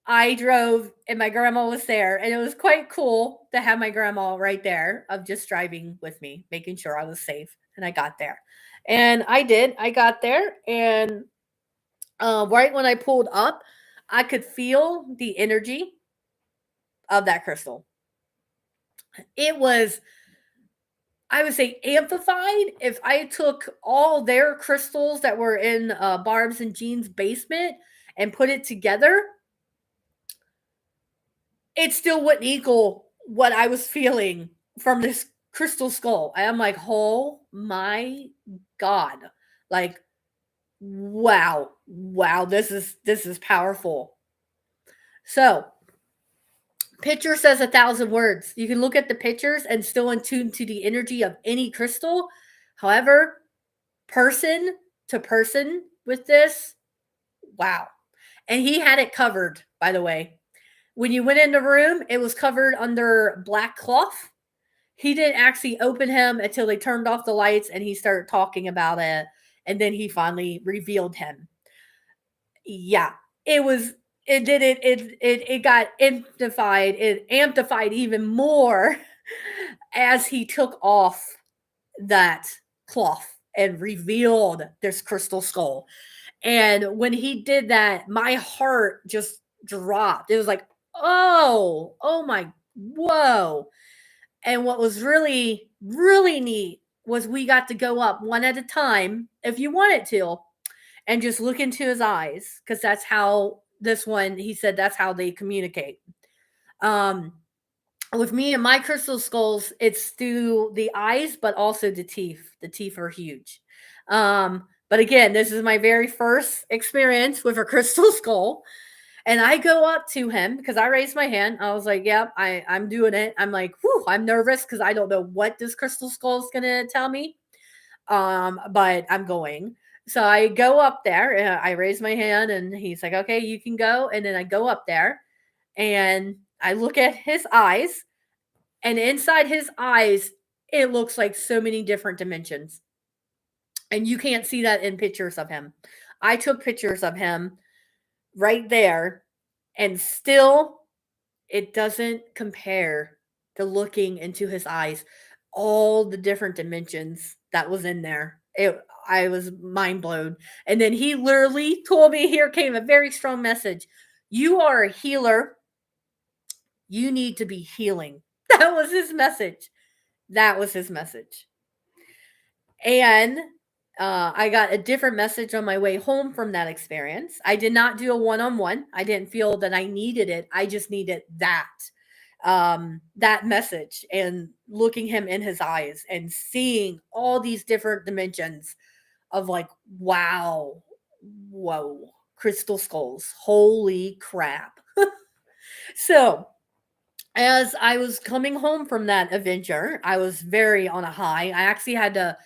I drove and my grandma was there, and it was quite cool to have my grandma right there of just driving with me, making sure I was safe. And I got there. And I did. I got there, and right when I pulled up, I could feel the energy of that crystal. It was, I would say, amplified. If I took all their crystals that were in Barb's and Jean's basement and put it together, it still wouldn't equal what I was feeling from this crystal skull. I'm like, oh my God. Like, wow. Wow, this is powerful. So picture says 1,000 words. You can look at the pictures and still in tune to the energy of any crystal. However, person to person with this, wow. And he had it covered, by the way. When you went in the room, it was covered under black cloth. He didn't actually open him until they turned off the lights and he started talking about it. And then he finally revealed him. Yeah, it was. It did it. It got amplified. It amplified even more as he took off that cloth and revealed this crystal skull. And when he did that, my heart just dropped. It was like, oh my, whoa. And what was really, really neat was we got to go up one at a time, if you wanted to, and just look into his eyes, because that's how this one, he said that's how they communicate. Um, with me and my crystal skulls, it's through the eyes, but also the teeth. The teeth are huge. But again, this is my very first experience with a crystal skull. And I go up to him because I raised my hand. I was like, yep, I'm doing it. I'm like, whew, I'm nervous because I don't know what this crystal skull is going to tell me. But I'm going. So I go up there and I raise my hand and he's like, okay, you can go. And then I go up there and I look at his eyes, and inside his eyes, it looks like so many different dimensions. And you can't see that in pictures of him. I took pictures of him right there, and still it doesn't compare to looking into his eyes, all the different dimensions that was in there. I was mind blown. And then he literally told me, here came a very strong message. You are a healer. You need to be healing. That was his message. That was his message. And I got a different message on my way home from that experience. I did not do a one-on-one. I didn't feel that I needed it. I just needed that message, and looking him in his eyes and seeing all these different dimensions of like, wow, whoa, crystal skulls. Holy crap. So as I was coming home from that adventure, I was very on a high. I actually had to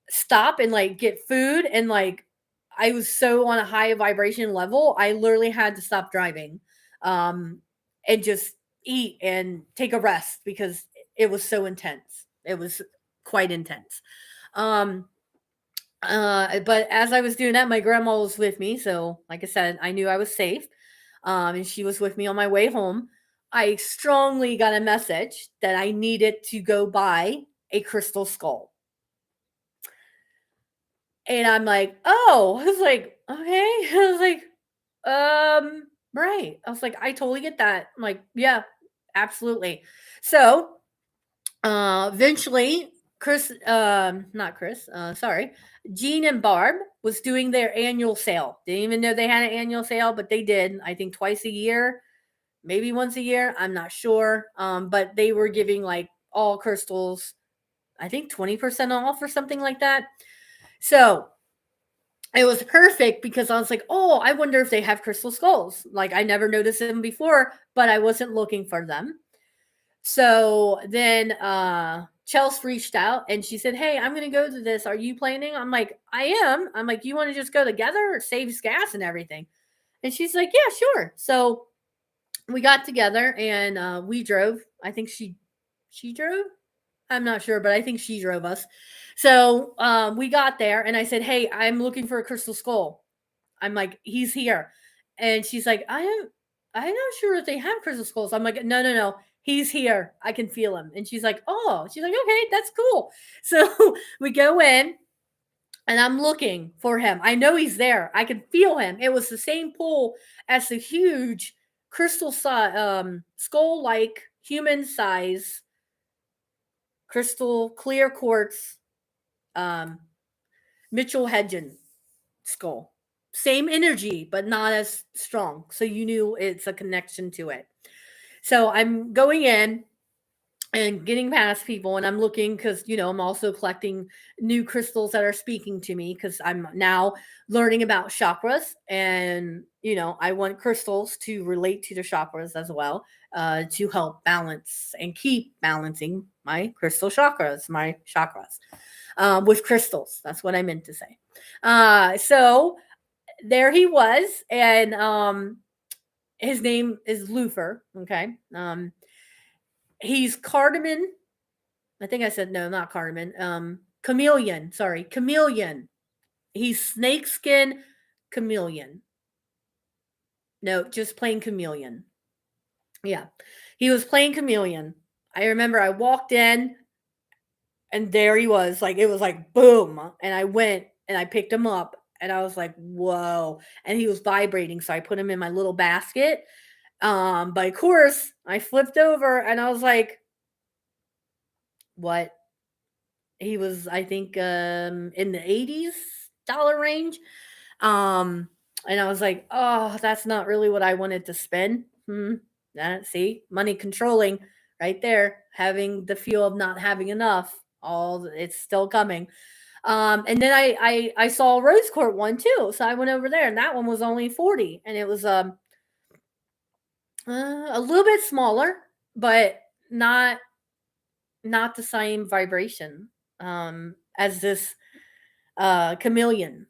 stop and like get food, and like I was so on a high vibration level, I literally had to stop driving and just eat and take a rest because it was so intense. It was quite intense. Um but as I was doing that, my grandma was with me, so like I said, I knew I was safe. And she was with me on my way home. I strongly got a message that I needed to go buy a crystal skull. And I'm like, oh, I was like, okay. I was like, right. I was like, I totally get that. I'm like, yeah, absolutely. So eventually Chris, not Chris, sorry, Jean and Barb was doing their annual sale. Didn't even know they had an annual sale, but they did. I think twice a year, maybe once a year. I'm not sure. But they were giving like all crystals, I think 20% off or something like that. So it was perfect because I was like, oh, I wonder if they have crystal skulls. Like I never noticed them before, but I wasn't looking for them. So then Chelsea reached out and she said, hey, I'm going to go to this. Are you planning? I'm like, I am. I'm like, you want to just go together? It saves gas and everything. And she's like, yeah, sure. So we got together and we drove. I think she drove. I'm not sure, but I think she drove us. So we got there and I said, hey, I'm looking for a crystal skull. I'm like, he's here. And she's like, I'm not sure if they have crystal skulls. I'm like, no, no, no. He's here. I can feel him. And she's like, oh, she's like, okay, that's cool. So we go in and I'm looking for him. I know he's there. I can feel him. It was the same pool as the huge crystal skull like human size crystal clear quartz um, Mitchell Hedgen skull. Same energy, but not as strong. So you knew it's a connection to it. So I'm going in and getting past people and I'm looking because I'm also collecting new crystals that are speaking to me because I'm now learning about chakras and I want crystals to relate to the chakras as well, to help balance and keep balancing my chakras with crystals. That's what I meant to say. So there he was, and his name is Lufer. Okay. He's cardamom. I think I said no, not cardamom. Chameleon. Sorry, chameleon. He's snakeskin chameleon. No, just plain chameleon. Yeah, he was plain chameleon. I remember I walked in, and there he was. Like it was like boom, and I went and I picked him up, and I was like, whoa! And he was vibrating, so I put him in my little basket. But of course, I flipped over, and I was like, what? He was, I think, in the $80s range. And I was like, oh, that's not really what I wanted to spend. See, money controlling right there, having the feel of not having enough. All it's still coming. And then I saw a rose court one too, so I went over there, and that one was only 40, and it was a little bit smaller, but not the same vibration as this chameleon.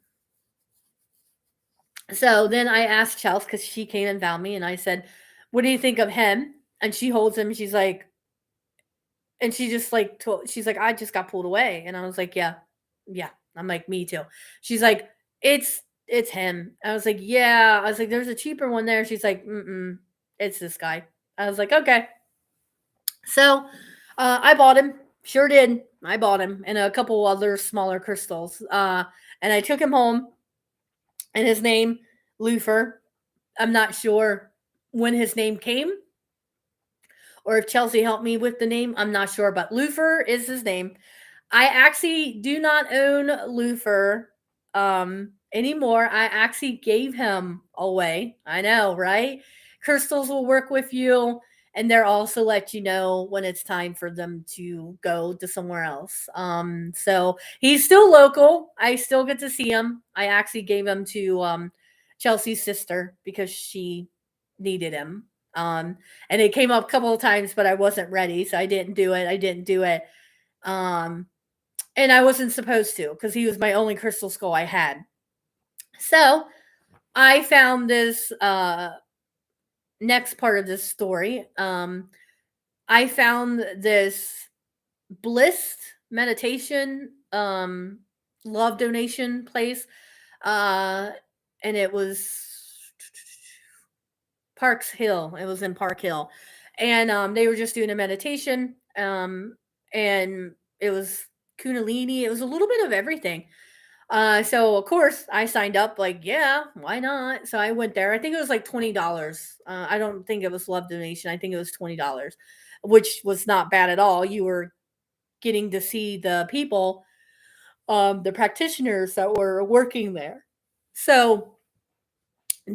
So then I asked Chelsea because she came and found me, and I said, "What do you think of him?" And she holds him. She's like, and she just like she's like, "I just got pulled away," and I was like, "Yeah, yeah." I'm like, "Me too." She's like, "It's him." I was like, "Yeah." I was like, "There's a cheaper one there." She's like, it's this guy." I was like, "Okay." So I bought him. Sure did. I bought him and a couple other smaller crystals. And I took him home, and his name, Lufer. I'm not sure when his name came or if Chelsea helped me with the name. I'm not sure, but Lufer is his name. I actually do not own Lufer anymore. I actually gave him away. I know, right? Crystals will work with you, and they'll also let you know when it's time for them to go to somewhere else. So he's still local. I still get to see him. I actually gave him to Chelsea's sister because she needed him. And it came up a couple of times, but I wasn't ready, so I didn't do it. I didn't do it. Um, and I wasn't supposed to because he was my only crystal skull I had. So I found this next part of this story. I found this Bliss meditation love donation place. Uh, and it was Parks Hill. It was in Park Hill. And they were just doing a meditation. And it was Kundalini. It was a little bit of everything. So of course I signed up, like, yeah, why not? So I went there. I think it was like $20. I don't think it was love donation. I think it was $20, which was not bad at all. You were getting to see the people, the practitioners that were working there. So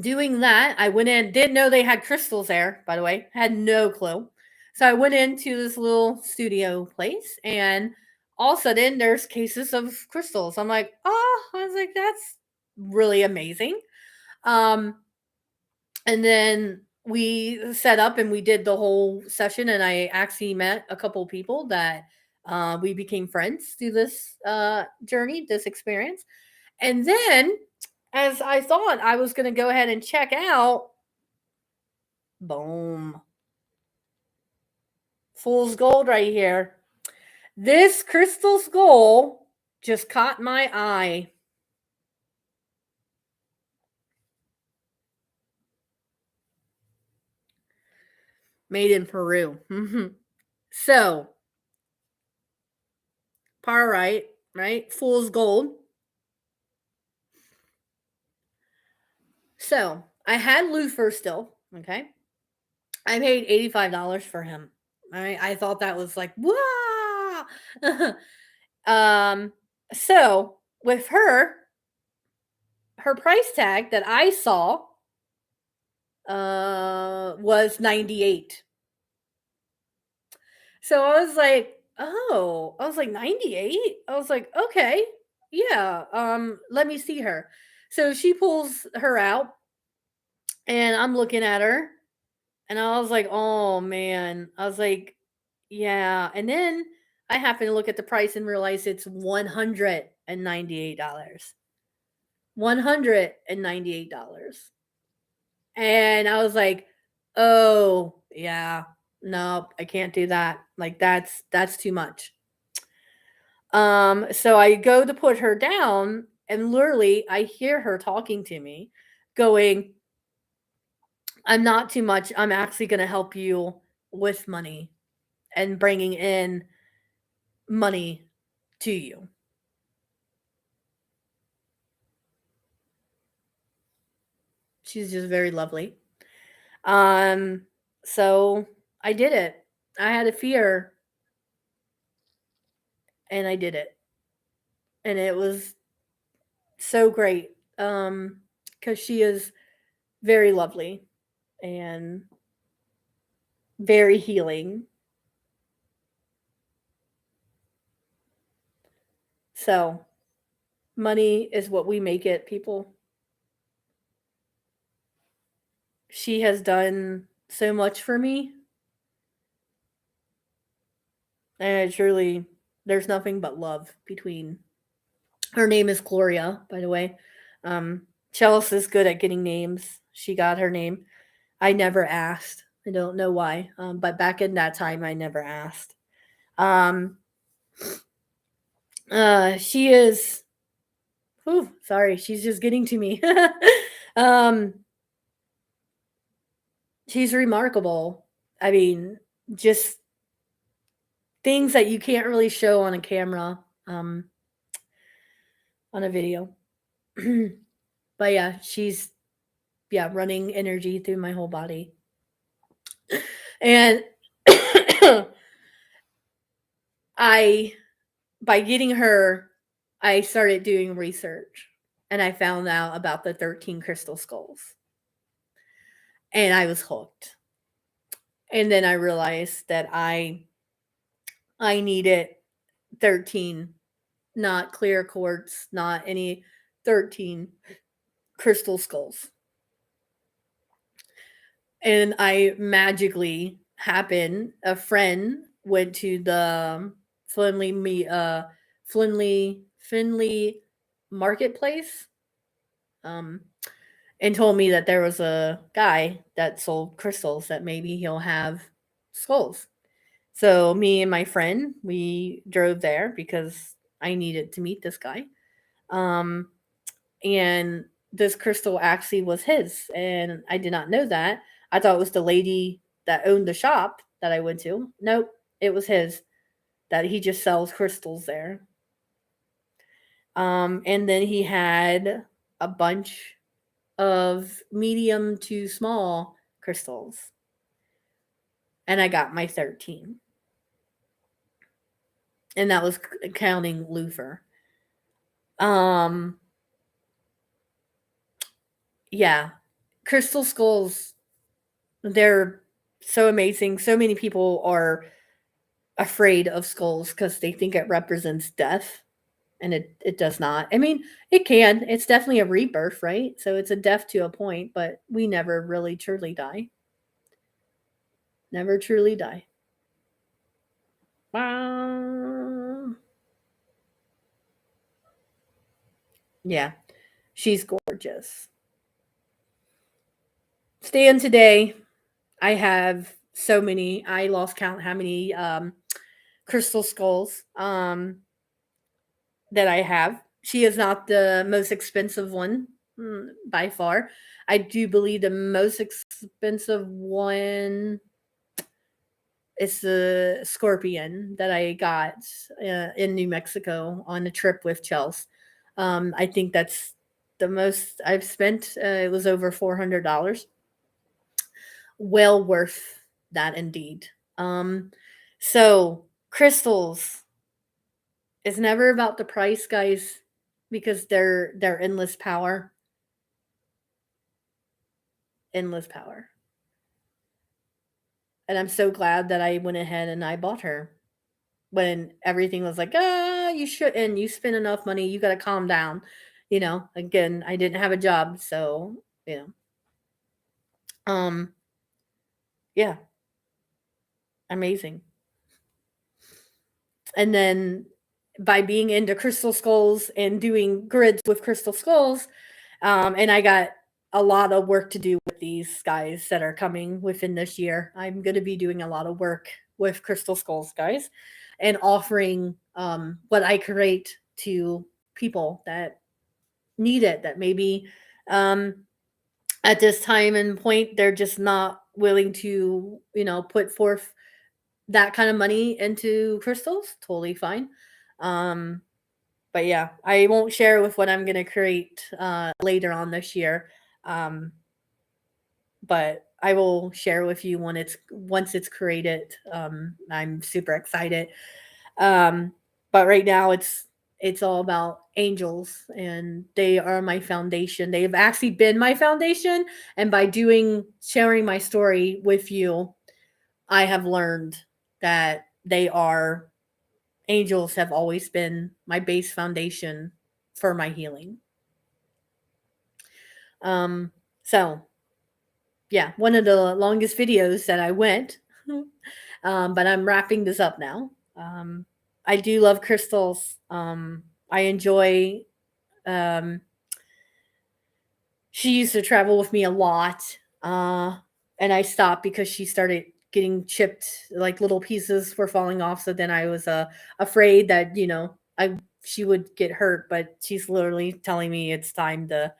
doing that, I went in, didn't know they had crystals there, by the way, had no clue. So I went into this little studio place, and all of a sudden there's cases of crystals. I'm like, oh, I was like, that's really amazing. Um, and then we set up and we did the whole session, and I actually met a couple of people that we became friends through this journey, this experience. And then, as I thought I was going to go ahead and check out, boom, fool's gold right here. This crystal skull just caught my eye. Made in Peru. So, pyrite, right? Fool's gold. So, I had Lucifer still, okay? I paid $85 for him. All right, I thought that was like, wow. um, so with her price tag that I saw was 98. So I was like, oh, I was like 98. I was like, okay, yeah. Let me see her. So she pulls her out, and I'm looking at her, and I was like, oh man. I was like, yeah. And then I happened to look at the price and realize it's $198. $198. And I was like, "Oh, yeah. Nope, I can't do that. Like that's too much." So I go to put her down, and literally I hear her talking to me going, "I'm not too much. I'm actually going to help you with money and bringing in money to you." She's just very lovely. Um so I did it. I had a fear, and I did it. And it was so great. Because she is very lovely and very healing. So, money is what we make it, people. She has done so much for me, and it's really, there's nothing but love between. Her name is Gloria, by the way. Chelsea is good at getting names. She got her name. I never asked. I don't know why, but back in that time, I never asked. Um, she is. Ooh, sorry, she's just getting to me. um, she's remarkable. I mean, just things that you can't really show on a camera, on a video. But yeah, she's, yeah, running energy through my whole body. And I, by getting her, I started doing research, and I found out about the 13 crystal skulls, and I was hooked. And then I realized that I needed 13, not clear quartz, not any, 13 crystal skulls. And I magically happened, a friend went to the Finley marketplace, um, and told me that there was a guy that sold crystals, that maybe he'll have skulls. So me and my friend, we drove there because I needed to meet this guy. Um, and this crystal actually was his, and I did not know that. I thought it was the lady that owned the shop that I went to. Nope, it was his. That he just sells crystals there. And then he had a bunch of medium to small crystals. And I got my 13. And that was counting Luther. Yeah. Crystal skulls, they're so amazing. So many people are afraid of skulls because they think it represents death. And it does not. I mean, it can. It's definitely a rebirth, right? So it's a death to a point, but we never really truly die. Never truly die. Yeah, she's gorgeous. Stand today, I have so many. I lost count how many crystal skulls that I have. She is not the most expensive one by far. I do believe the most expensive one is the scorpion that I got in New Mexico on a trip with Chels. I think that's the most I've spent. It was over $400. Well worth that indeed. So crystals is never about the price, guys, because they're endless power. Endless power. And I'm so glad that I went ahead and I bought her when everything was like, you shouldn't, you spend enough money, you gotta calm down. Again, I didn't have a job, so you um yeah, amazing. And then by being into crystal skulls and doing grids with crystal skulls, and I got a lot of work to do with these guys that are coming within this year. I'm going to be doing a lot of work with crystal skulls, guys, and offering what I create to people that need it, that maybe um, at this time and point they're just not willing to, put forth that kind of money into crystals. Totally fine. Um, but yeah, I won't share with what I'm going to create later on this year. Um, but I will share with you when once it's created. I'm super excited. Um, but right now it's all about angels, and they are my foundation. They've actually been my foundation, and by sharing my story with you, I have learned that angels have always been my base foundation for my healing. Um, so yeah, one of the longest videos that I went, but I'm wrapping this up now. I do love crystals. I enjoy. Um, she used to travel with me a lot, and I stopped because she started getting chipped, like little pieces were falling off. So then I was afraid that I she would get hurt. But she's literally telling me it's time to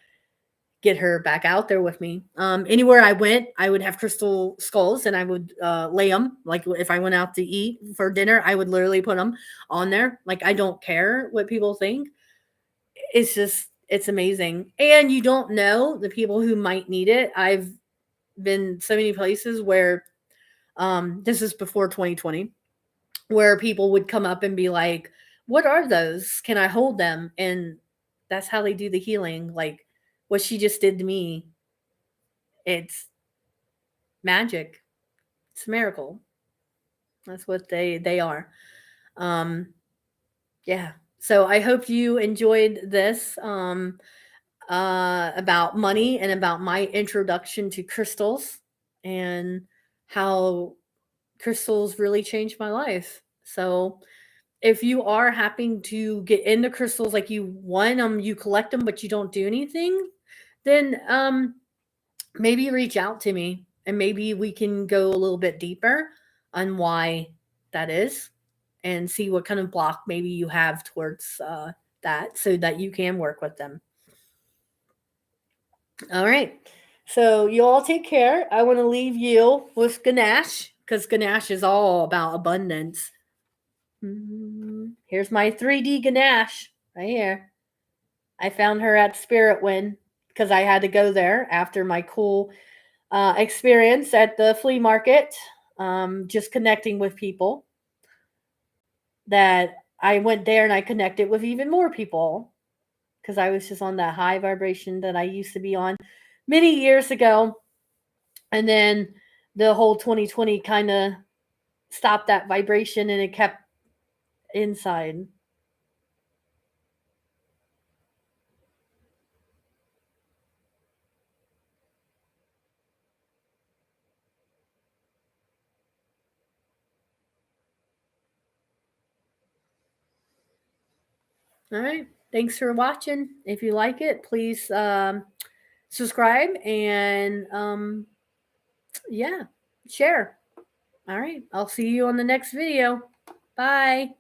get her back out there with me. Anywhere I went, I would have crystal skulls and I would lay them. Like if I went out to eat for dinner, I would literally put them on there. Like I don't care what people think. It's amazing. And you don't know the people who might need it. I've been so many places where this is before 2020, where people would come up and be like, "What are those? Can I hold them?" And that's how they do the healing. Like what she just did to me, it's magic. It's a miracle. That's what they are. Um, yeah. So I hope you enjoyed this about money and about my introduction to crystals and how crystals really changed my life. So if you are having to get into crystals, like you want them, you collect them, but you don't do anything, then maybe reach out to me and maybe we can go a little bit deeper on why that is and see what kind of block maybe you have towards that so that you can work with them. All right. So you all take care. I want to leave you with Ganesh because Ganesh is all about abundance. Here's my 3D Ganesh right here. I found her at Spirit Wind because I had to go there after my cool experience at the flea market, just connecting with people that I went there and I connected with even more people because I was just on that high vibration that I used to be on many years ago. And then the whole 2020 kind of stopped that vibration and it kept inside. All right. Thanks for watching. If you like it, please subscribe and yeah, share. All right. I'll see you on the next video. Bye.